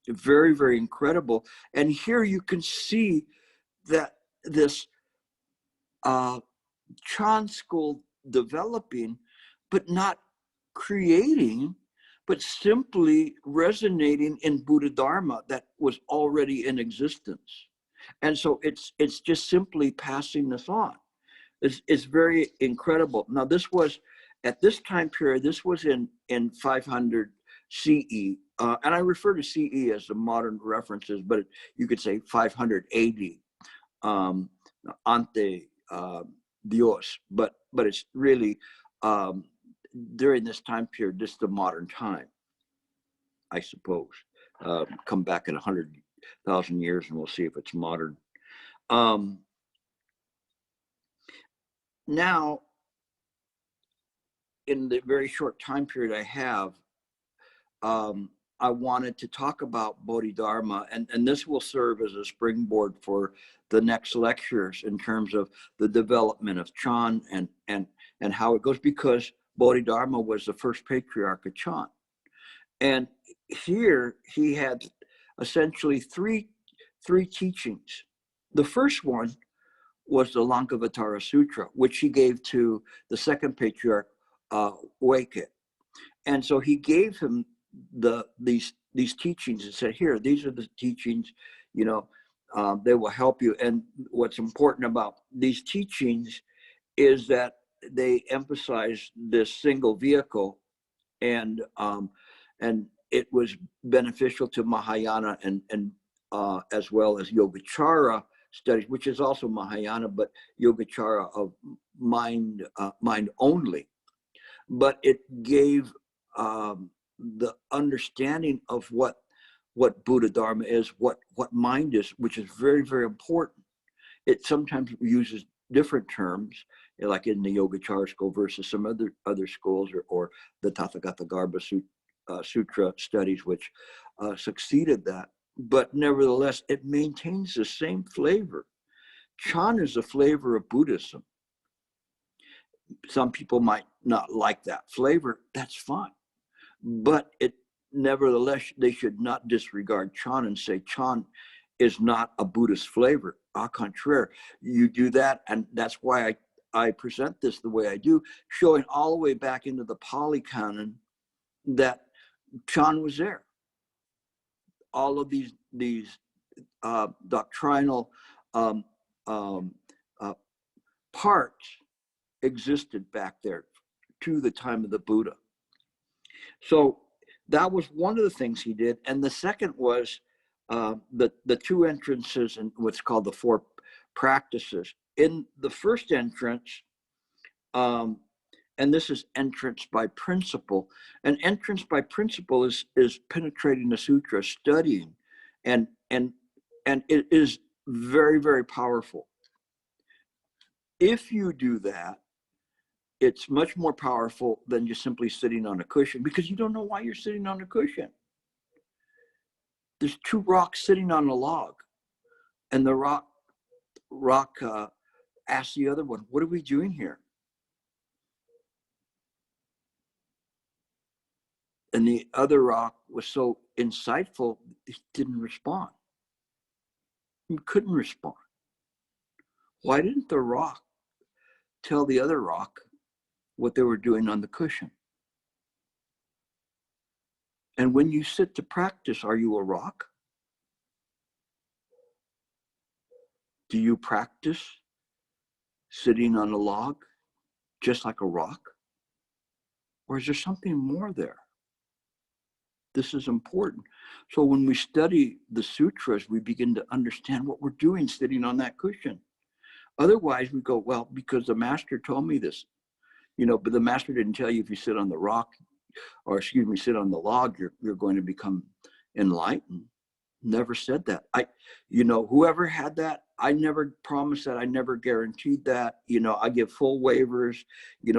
Very, very incredible. And here you can see that this Chan school developing, but not creating, but simply resonating in Bodhidharma that was already in existence. And so it's just simply passing this on. It's very incredible. Now this was, at this time period, this was in 500 CE. And I refer to CE as the modern references, but you could say 500 AD, ante Dios. But it's really during this time period, this is the modern time, I suppose. Come back in 100,000 years and we'll see if it's modern. Now, in the very short time period I have, I wanted to talk about Bodhidharma, and this will serve as a springboard for the next lectures in terms of the development of Chan and how it goes, because Bodhidharma was the first patriarch of Chan. And here he had essentially three teachings. The first one was the Lanka Vitara Sutra, which he gave to the second patriarch, Waikit. And so he gave him these teachings and said, here, these are the teachings, they will help you. And what's important about these teachings is that they emphasize this single vehicle, and it was beneficial to Mahayana and as well as Yogacara studies, which is also Mahayana, but Yogacara of mind only. But it gave the understanding of what Bodhidharma is, what mind is, which is very, very important. It sometimes uses different terms, like in the Yogacara school versus some other schools, or the Tathagata Garbha Sutra studies, which succeeded that. But nevertheless, it maintains the same flavor. Chan is the flavor of Buddhism. Some people might not like that flavor. That's fine. But nevertheless, they should not disregard Chan and say Chan is not a Buddhist flavor. Au contraire, you do that, and that's why I present this the way I do, showing all the way back into the Pali Canon that Chan was there. All of these doctrinal parts existed back there to the time of the Buddha. So that was one of the things he did. And the second was the two entrances and what's called the four practices. In the first entrance, and this is entrance by principle. And entrance by principle is penetrating the sutra, studying, and it is very, very powerful. If you do that, it's much more powerful than just simply sitting on a cushion, because you don't know why you're sitting on a cushion. There's two rocks sitting on a log, and the rock asks the other one, "What are we doing here?" And the other rock was so insightful, it didn't respond. It couldn't respond. Why didn't the rock tell the other rock what they were doing on the cushion? And when you sit to practice, are you a rock? Do you practice sitting on a log just like a rock? Or is there something more there? This is important. So when we study the sutras, we begin to understand what we're doing sitting on that cushion. Otherwise, we go, well, because the master told me this, but the master didn't tell you if you sit on the rock, or sit on the log, you're going to become enlightened. Never said that. Whoever had that, I never promised that. I never guaranteed that. I give full waivers,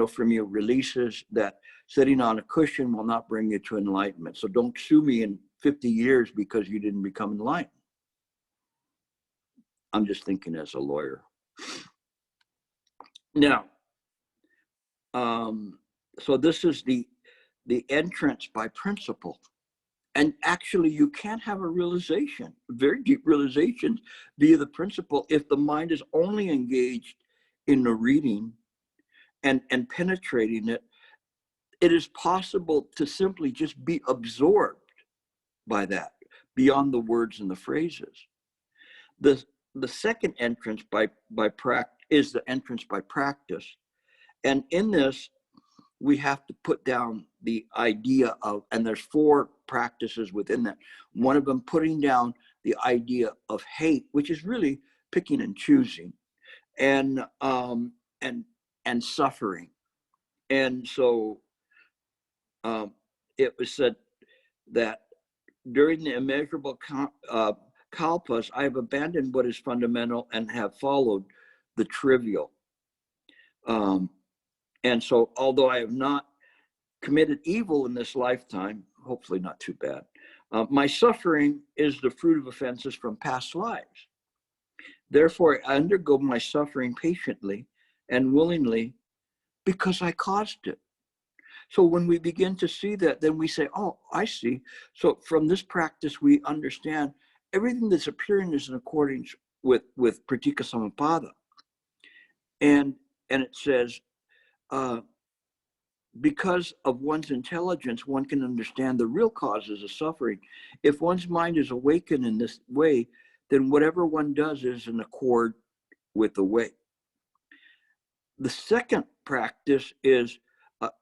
from your releases that sitting on a cushion will not bring you to enlightenment. So don't sue me in 50 years because you didn't become enlightened. I'm just thinking as a lawyer. Now, so this is the entrance by principle. And actually, you can't have a realization, very deep realization via the principle if the mind is only engaged in the reading and penetrating it. It is possible to simply just be absorbed by that, beyond the words and the phrases. The second entrance by practice is the entrance by practice. And in this, we have to put down the idea of, and there's four practices within that. One of them, putting down the idea of hate, which is really picking and choosing, and suffering. And so it was said that during the immeasurable kalpas, I have abandoned what is fundamental and have followed the trivial. And so, although I have not committed evil in this lifetime, hopefully not too bad, my suffering is the fruit of offenses from past lives. Therefore, I undergo my suffering patiently and willingly because I caused it. So when we begin to see that, then we say, oh, I see. So from this practice, we understand everything that's appearing is in accordance with Pratika Samappada. And it says, because of one's intelligence, one can understand the real causes of suffering. If one's mind is awakened in this way, then whatever one does is in accord with the way. The second practice is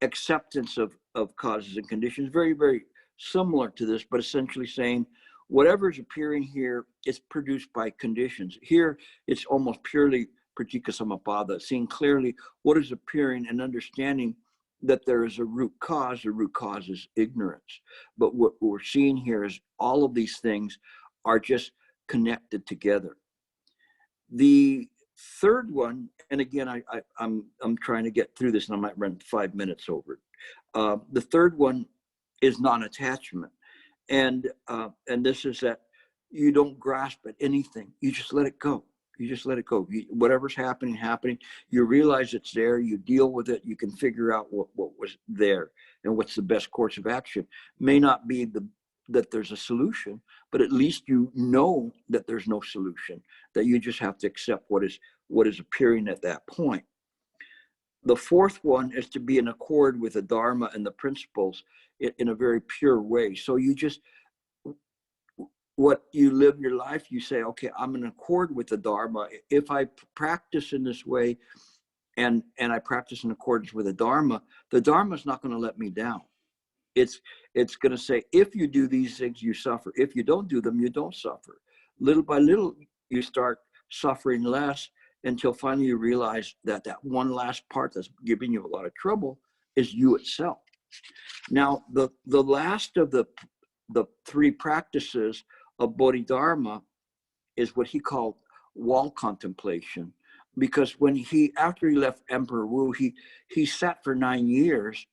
acceptance of causes and conditions, very, very similar to this, but essentially saying whatever's appearing here is produced by conditions. Here, it's almost purely Pratika Samappada, seeing clearly what is appearing and understanding that there is a root cause. The root cause is ignorance. But what we're seeing here is all of these things are just connected together. The third one, and again, I'm trying to get through this, and I might run 5 minutes over it. The third one is non-attachment, and this is that you don't grasp at anything. You just let it go. You just let it go. Whatever's happening. You realize it's there. You deal with it. You can figure out what was there and what's the best course of action. May not be that there's a solution, but at least you know that there's no solution, that you just have to accept what is appearing at that point. The fourth one is to be in accord with the Dharma and the principles in a very pure way. So you just, what you live your life, you say, okay, I'm in accord with the Dharma. If I practice in this way and I practice in accordance with the Dharma is not going to let me down. It's going to say, if you do these things, you suffer. If you don't do them, you don't suffer. Little by little, you start suffering less until finally you realize that one last part that's giving you a lot of trouble is you itself. Now, the last of the three practices of Bodhidharma is what he called wall contemplation, because after he left Emperor Wu, he sat for 9 years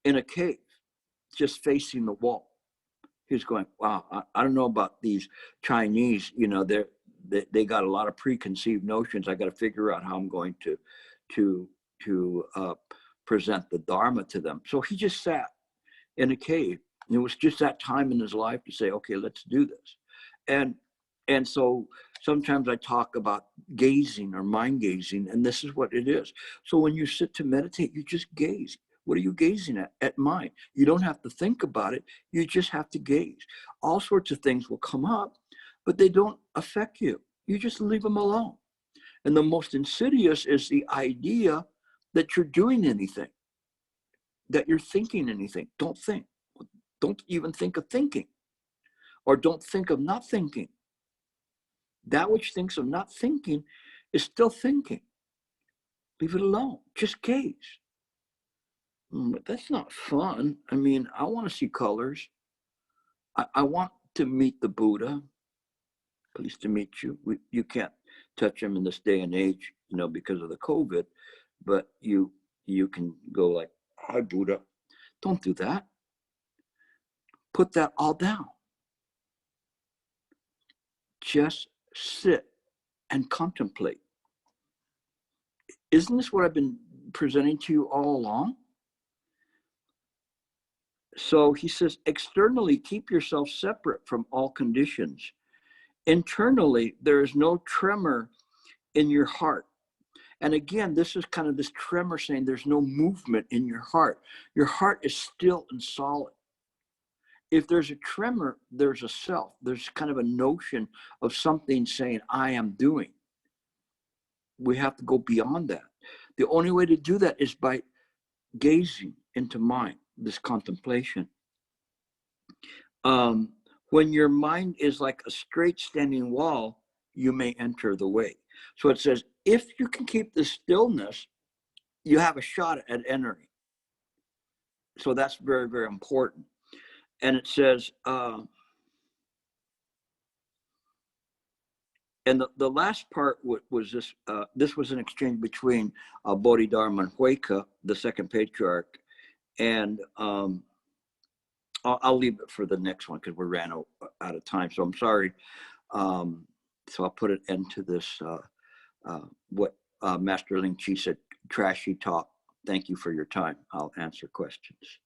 in a cave, just facing the wall. He was going, wow, I don't know about these Chinese, they got a lot of preconceived notions. I got to figure out how I'm going to present the Dharma to them. So he just sat in a cave. And it was just that time in his life to say, okay, let's do this. And so sometimes I talk about gazing or mind gazing, and this is what it is. So when you sit to meditate, you just gaze. What are you gazing at? At mind. You don't have to think about it. You just have to gaze. All sorts of things will come up, but they don't affect you. You just leave them alone. And the most insidious is the idea that you're doing anything, that you're thinking anything. Don't think. Don't even think of thinking, or don't think of not thinking. That which thinks of not thinking is still thinking. Leave it alone. Just gaze. But that's not fun. I mean, I want to see colors. I want to meet the Buddha. Pleased to meet you. You can't touch him in this day and age, because of the COVID, but you can go like, hi, Buddha. Don't do that. Put that all down. Just sit and contemplate. Isn't this what I've been presenting to you all along? So he says, externally, keep yourself separate from all conditions. Internally, there is no tremor in your heart. And again, this is kind of this tremor saying there's no movement in your heart. Your heart is still and solid. If there's a tremor, there's a self. There's kind of a notion of something saying, I am doing. We have to go beyond that. The only way to do that is by gazing into mind, this contemplation. When your mind is like a straight standing wall, you may enter the way. So it says, if you can keep the stillness, you have a shot at entering. So that's very, very important. And it says, and the last part was this, this was an exchange between Bodhidharma and Huike, the second patriarch. And I'll leave it for the next one because we ran out of time. So I'm sorry. So I'll put an end to this, what Master Ling Chi said, trashy talk. Thank you for your time. I'll answer questions.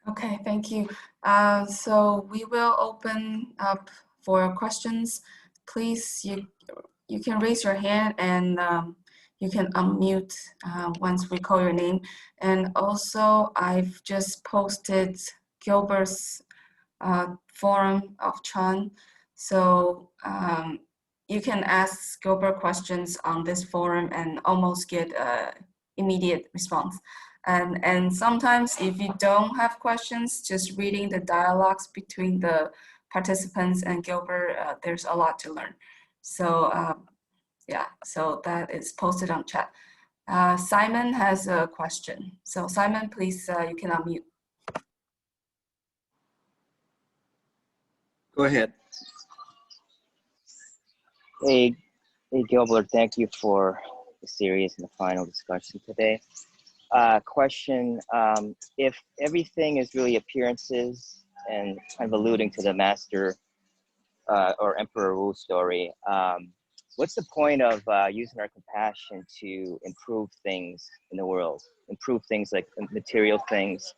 Okay, thank you. So we will open up for questions. Please, you can raise your hand and you can unmute once we call your name. And also, I've just posted Gilbert's forum of Chan. So you can ask Gilbert questions on this forum and almost get immediate response. And sometimes if you don't have questions, just reading the dialogues between the participants and Gilbert, there's a lot to learn. So yeah, so that is posted on chat. Simon has a question. So Simon, please, you can unmute. Go ahead. Hey Gilbert, thank you for the series and the final discussion today. Question, if everything is really appearances and kind of alluding to the master or Emperor Wu story. What's the point of using our compassion to improve things in the world? Improve things like material things,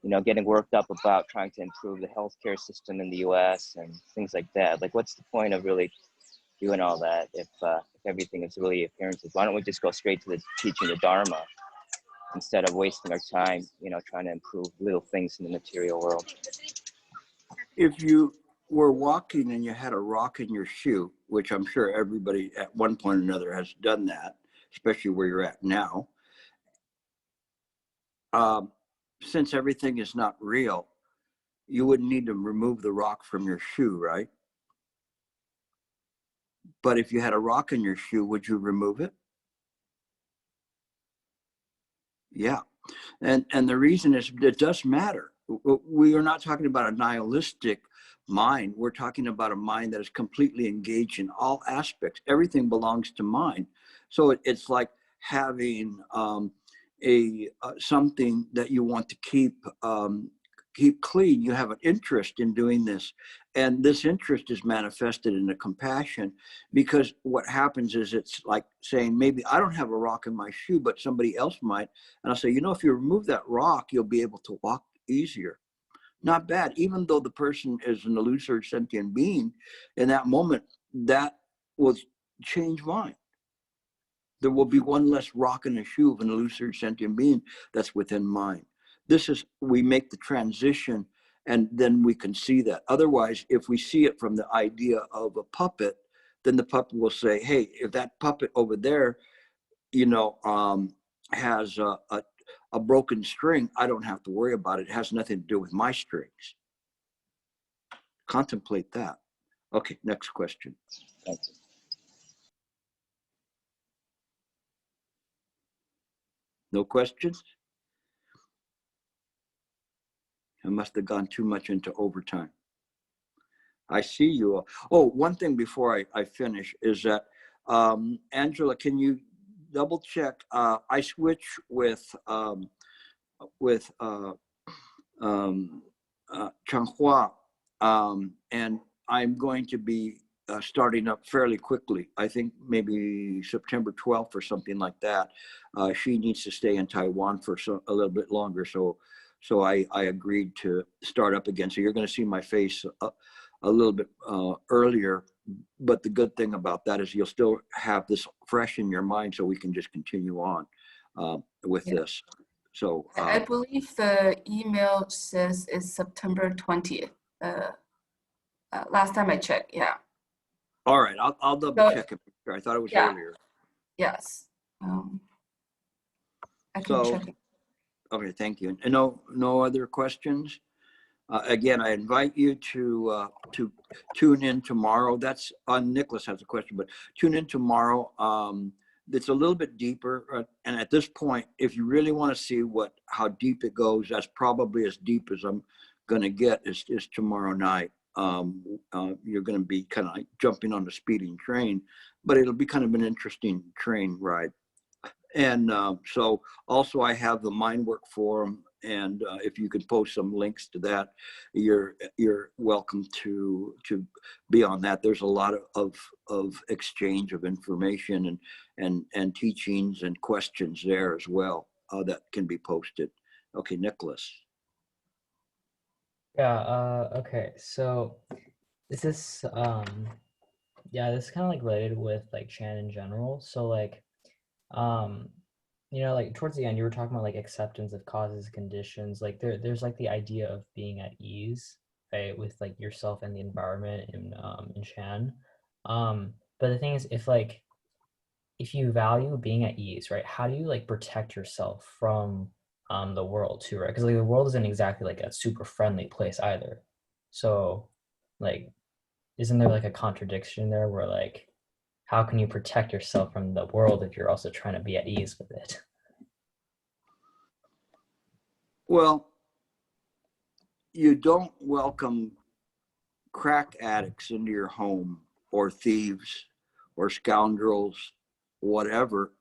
you know, getting worked up about trying to improve the healthcare system in the US and things like that. Like, what's the point of really doing all that if everything is really appearances? Why don't we just go straight to the teaching the Dharma instead of wasting our time, you know, trying to improve little things in the material world? If you were walking and you had a rock in your shoe, which I'm sure everybody at one point or another has done that, especially where you're at now, since everything is not real, you wouldn't need to remove the rock from your shoe, right? But if you had a rock in your shoe, would you remove it? Yeah. And the reason is it does matter. We are not talking about a nihilistic mind. We're talking about a mind that is completely engaged in all aspects. Everything belongs to mind. So it's like having something that you want to keep clean. You have an interest in doing this, and this interest is manifested in a compassion, because what happens is it's like saying, maybe I don't have a rock in my shoe, but somebody else might, and I'll say, you know, if you remove that rock, you'll be able to walk easier. Not bad. Even though the person is an illusory sentient being, in that moment, that will change mind. There will be one less rock in the shoe of an illusory sentient being that's within mind. This is, we make the transition, and then we can see that. Otherwise, if we see it from the idea of a puppet, then the puppet will say, hey, if that puppet over there, you know, has a broken string, I don't have to worry about it. It has nothing to do with my strings. Contemplate that. Okay, next question. Thanks. No questions? I must have gone too much into overtime. I see you all. Oh, one thing before I finish is that, Angela, can you double check? I switch with Changhua, and I'm going to be starting up fairly quickly. I think maybe September 12th or something like that. She needs to stay in Taiwan for a little bit longer, so I agreed to start up again. So you're going to see my face a little bit earlier, but the good thing about that is you'll still have this fresh in your mind, so we can just continue on with this. So I believe the email says it's September 20th. Last time I checked, yeah. all right, I'll double check it. I thought it was earlier. Yes. I can So, check it. okay, thank you. And no other questions? Again, I invite you to tune in tomorrow. That's Nicholas has a question, but tune in tomorrow. It's a little bit deeper, and at this point, if you really want to see how deep it goes, that's probably as deep as I'm going to get is tomorrow night. You're going to be kind of like jumping on the speeding train, but it'll be kind of an interesting train ride. And so also I have the Mind Work Forum, and if you could post some links to that, you're welcome to be on that. There's a lot of exchange of information and teachings and questions there as well that can be posted. Okay, Nicholas. Yeah, okay. So is this yeah, this is kind of like related with like Chan in general. So like you know, like towards the end you were talking about like acceptance of causes, conditions. Like there's like the idea of being at ease, right, with like yourself and the environment in Chan. But the thing is, if you value being at ease, right, how do you like protect yourself from the world too, right? Because like the world isn't exactly like a super friendly place either. So like, isn't there like a contradiction there where like, how can you protect yourself from the world if you're also trying to be at ease with it? Well, you don't welcome crack addicts into your home, or thieves, or scoundrels, whatever.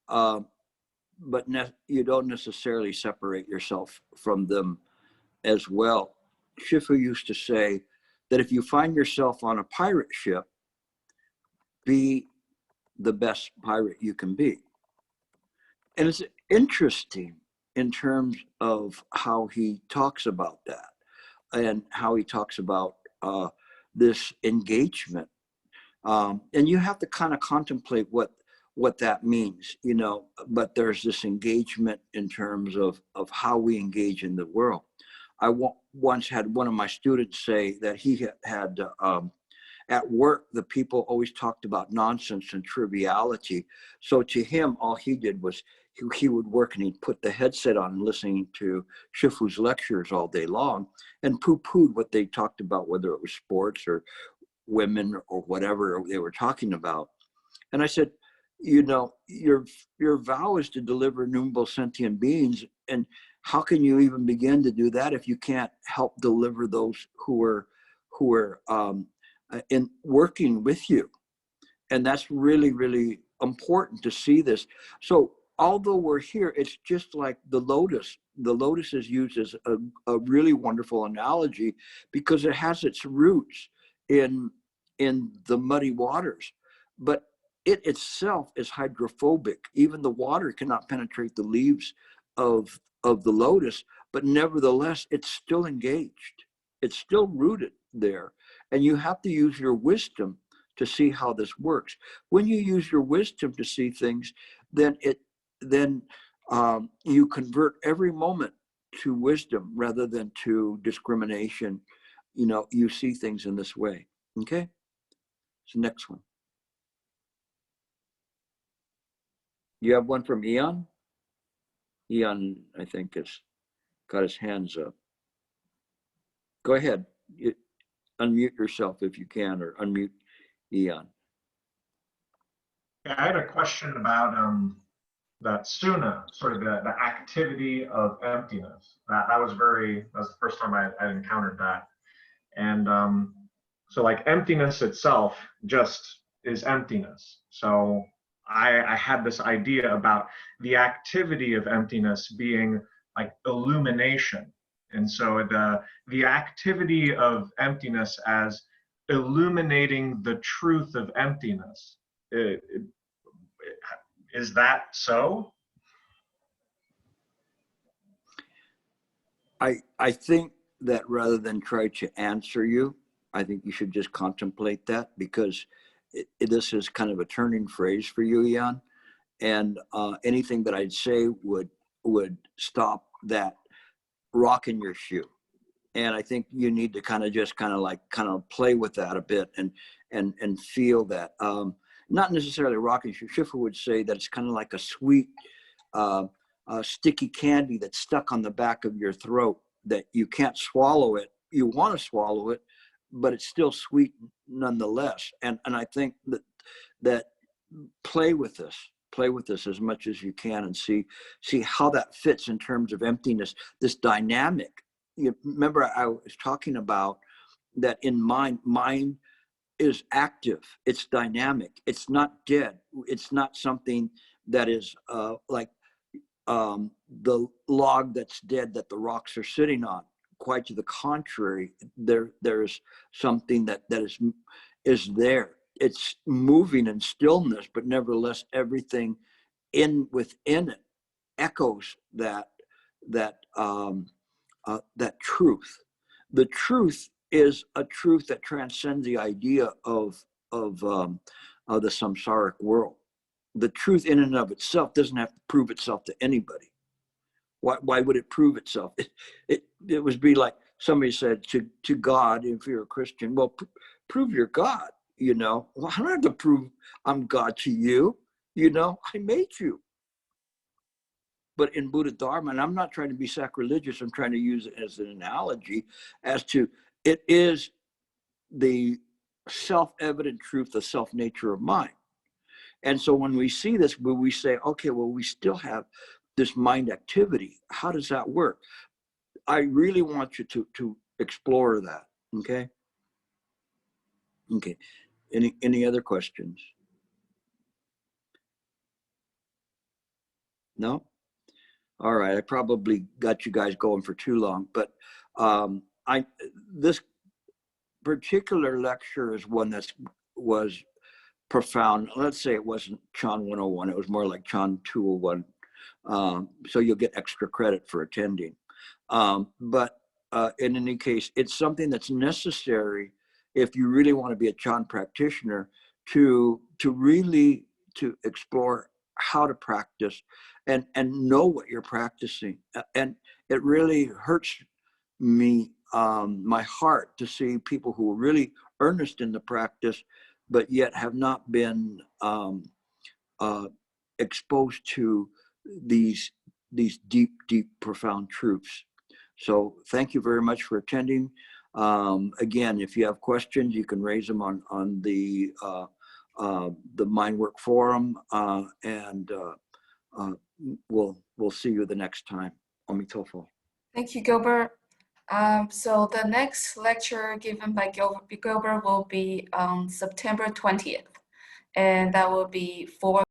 But you don't necessarily separate yourself from them as well. Shifu used to say that if you find yourself on a pirate ship, be the best pirate you can be. And it's interesting in terms of how he talks about that and how he talks about this engagement. And you have to kind of contemplate what that means, you know, but there's this engagement in terms of how we engage in the world. I once had one of my students say that he had at work, the people always talked about nonsense and triviality. So to him, all he did was he would work and he'd put the headset on and listening to Shifu's lectures all day long and poo-pooed what they talked about, whether it was sports or women or whatever they were talking about. And I said, you know, your vow is to deliver innumerable sentient beings, and how can you even begin to do that if you can't help deliver those who are in working with you? And that's really, really important to see this. So although we're here, it's just like the lotus. The lotus is used as a really wonderful analogy because it has its roots in the muddy waters, but it itself is hydrophobic. Even the water cannot penetrate the leaves of the lotus, but nevertheless, it's still engaged. It's still rooted there. And you have to use your wisdom to see how this works. When you use your wisdom to see things, then you convert every moment to wisdom rather than to discrimination. You know, you see things in this way. Okay? So next one. You have one from Eon? Eon, I think, has got his hands up. Go ahead. Unmute yourself if you can, or unmute Eon. Yeah, I had a question about that suna, sort of the activity of emptiness. That was the first time I encountered that. And so like emptiness itself just is emptiness. So I had this idea about the activity of emptiness being like illumination. And so the activity of emptiness as illuminating the truth of emptiness. Is that so? I think that rather than try to answer you, I think you should just contemplate that, because this is kind of a turning phrase for you, Jan. And anything that I'd say would stop that rock in your shoe. And I think you need to kind of play with that a bit and feel that. Not necessarily rocking shoe. Shifu would say that it's kind of like a sweet, sticky candy that's stuck on the back of your throat that you can't swallow it. You want to swallow it, but it's still sweet nonetheless. And I think that play with this as much as you can and see how that fits in terms of emptiness, this dynamic. You remember I was talking about that in mind is active, it's dynamic, it's not dead, it's not something that is like the log that's dead that the rocks are sitting on. Quite to the contrary, there's something that is there. It's moving in stillness, but nevertheless everything within it echoes that truth. The truth is a truth that transcends the idea of the samsaric world. The truth in and of itself doesn't have to prove itself to anybody. Why would it prove itself? It would be like somebody said to God, if you're a Christian, well, prove you're God, you know. Well, I don't have to prove I'm God to you, you know, I made you. But in Bodhidharma, and I'm not trying to be sacrilegious, I'm trying to use it as an analogy as to it is the self-evident truth, the self-nature of mind. And so when we see this, we say, okay, well, we still have this mind activity. How does that work? I really want you to explore that, okay? Okay, any other questions? No? All right, I probably got you guys going for too long, but particular lecture is one that was profound. Let's say it wasn't Chan 101, it was more like Chan 201. So you'll get extra credit for attending. But in any case, it's something that's necessary if you really want to be a Chan practitioner to really to explore how to practice and know what you're practicing. And it really hurts me, my heart, to see people who are really earnest in the practice, but yet have not been exposed to these deep, profound truths. So thank you very much for attending. Again, if you have questions, you can raise them on the Mindwork forum, and we'll see you the next time. Amitofo. Thank you, Gilbert. So the next lecture given by Gilbert will be on September 20th, and that will be 4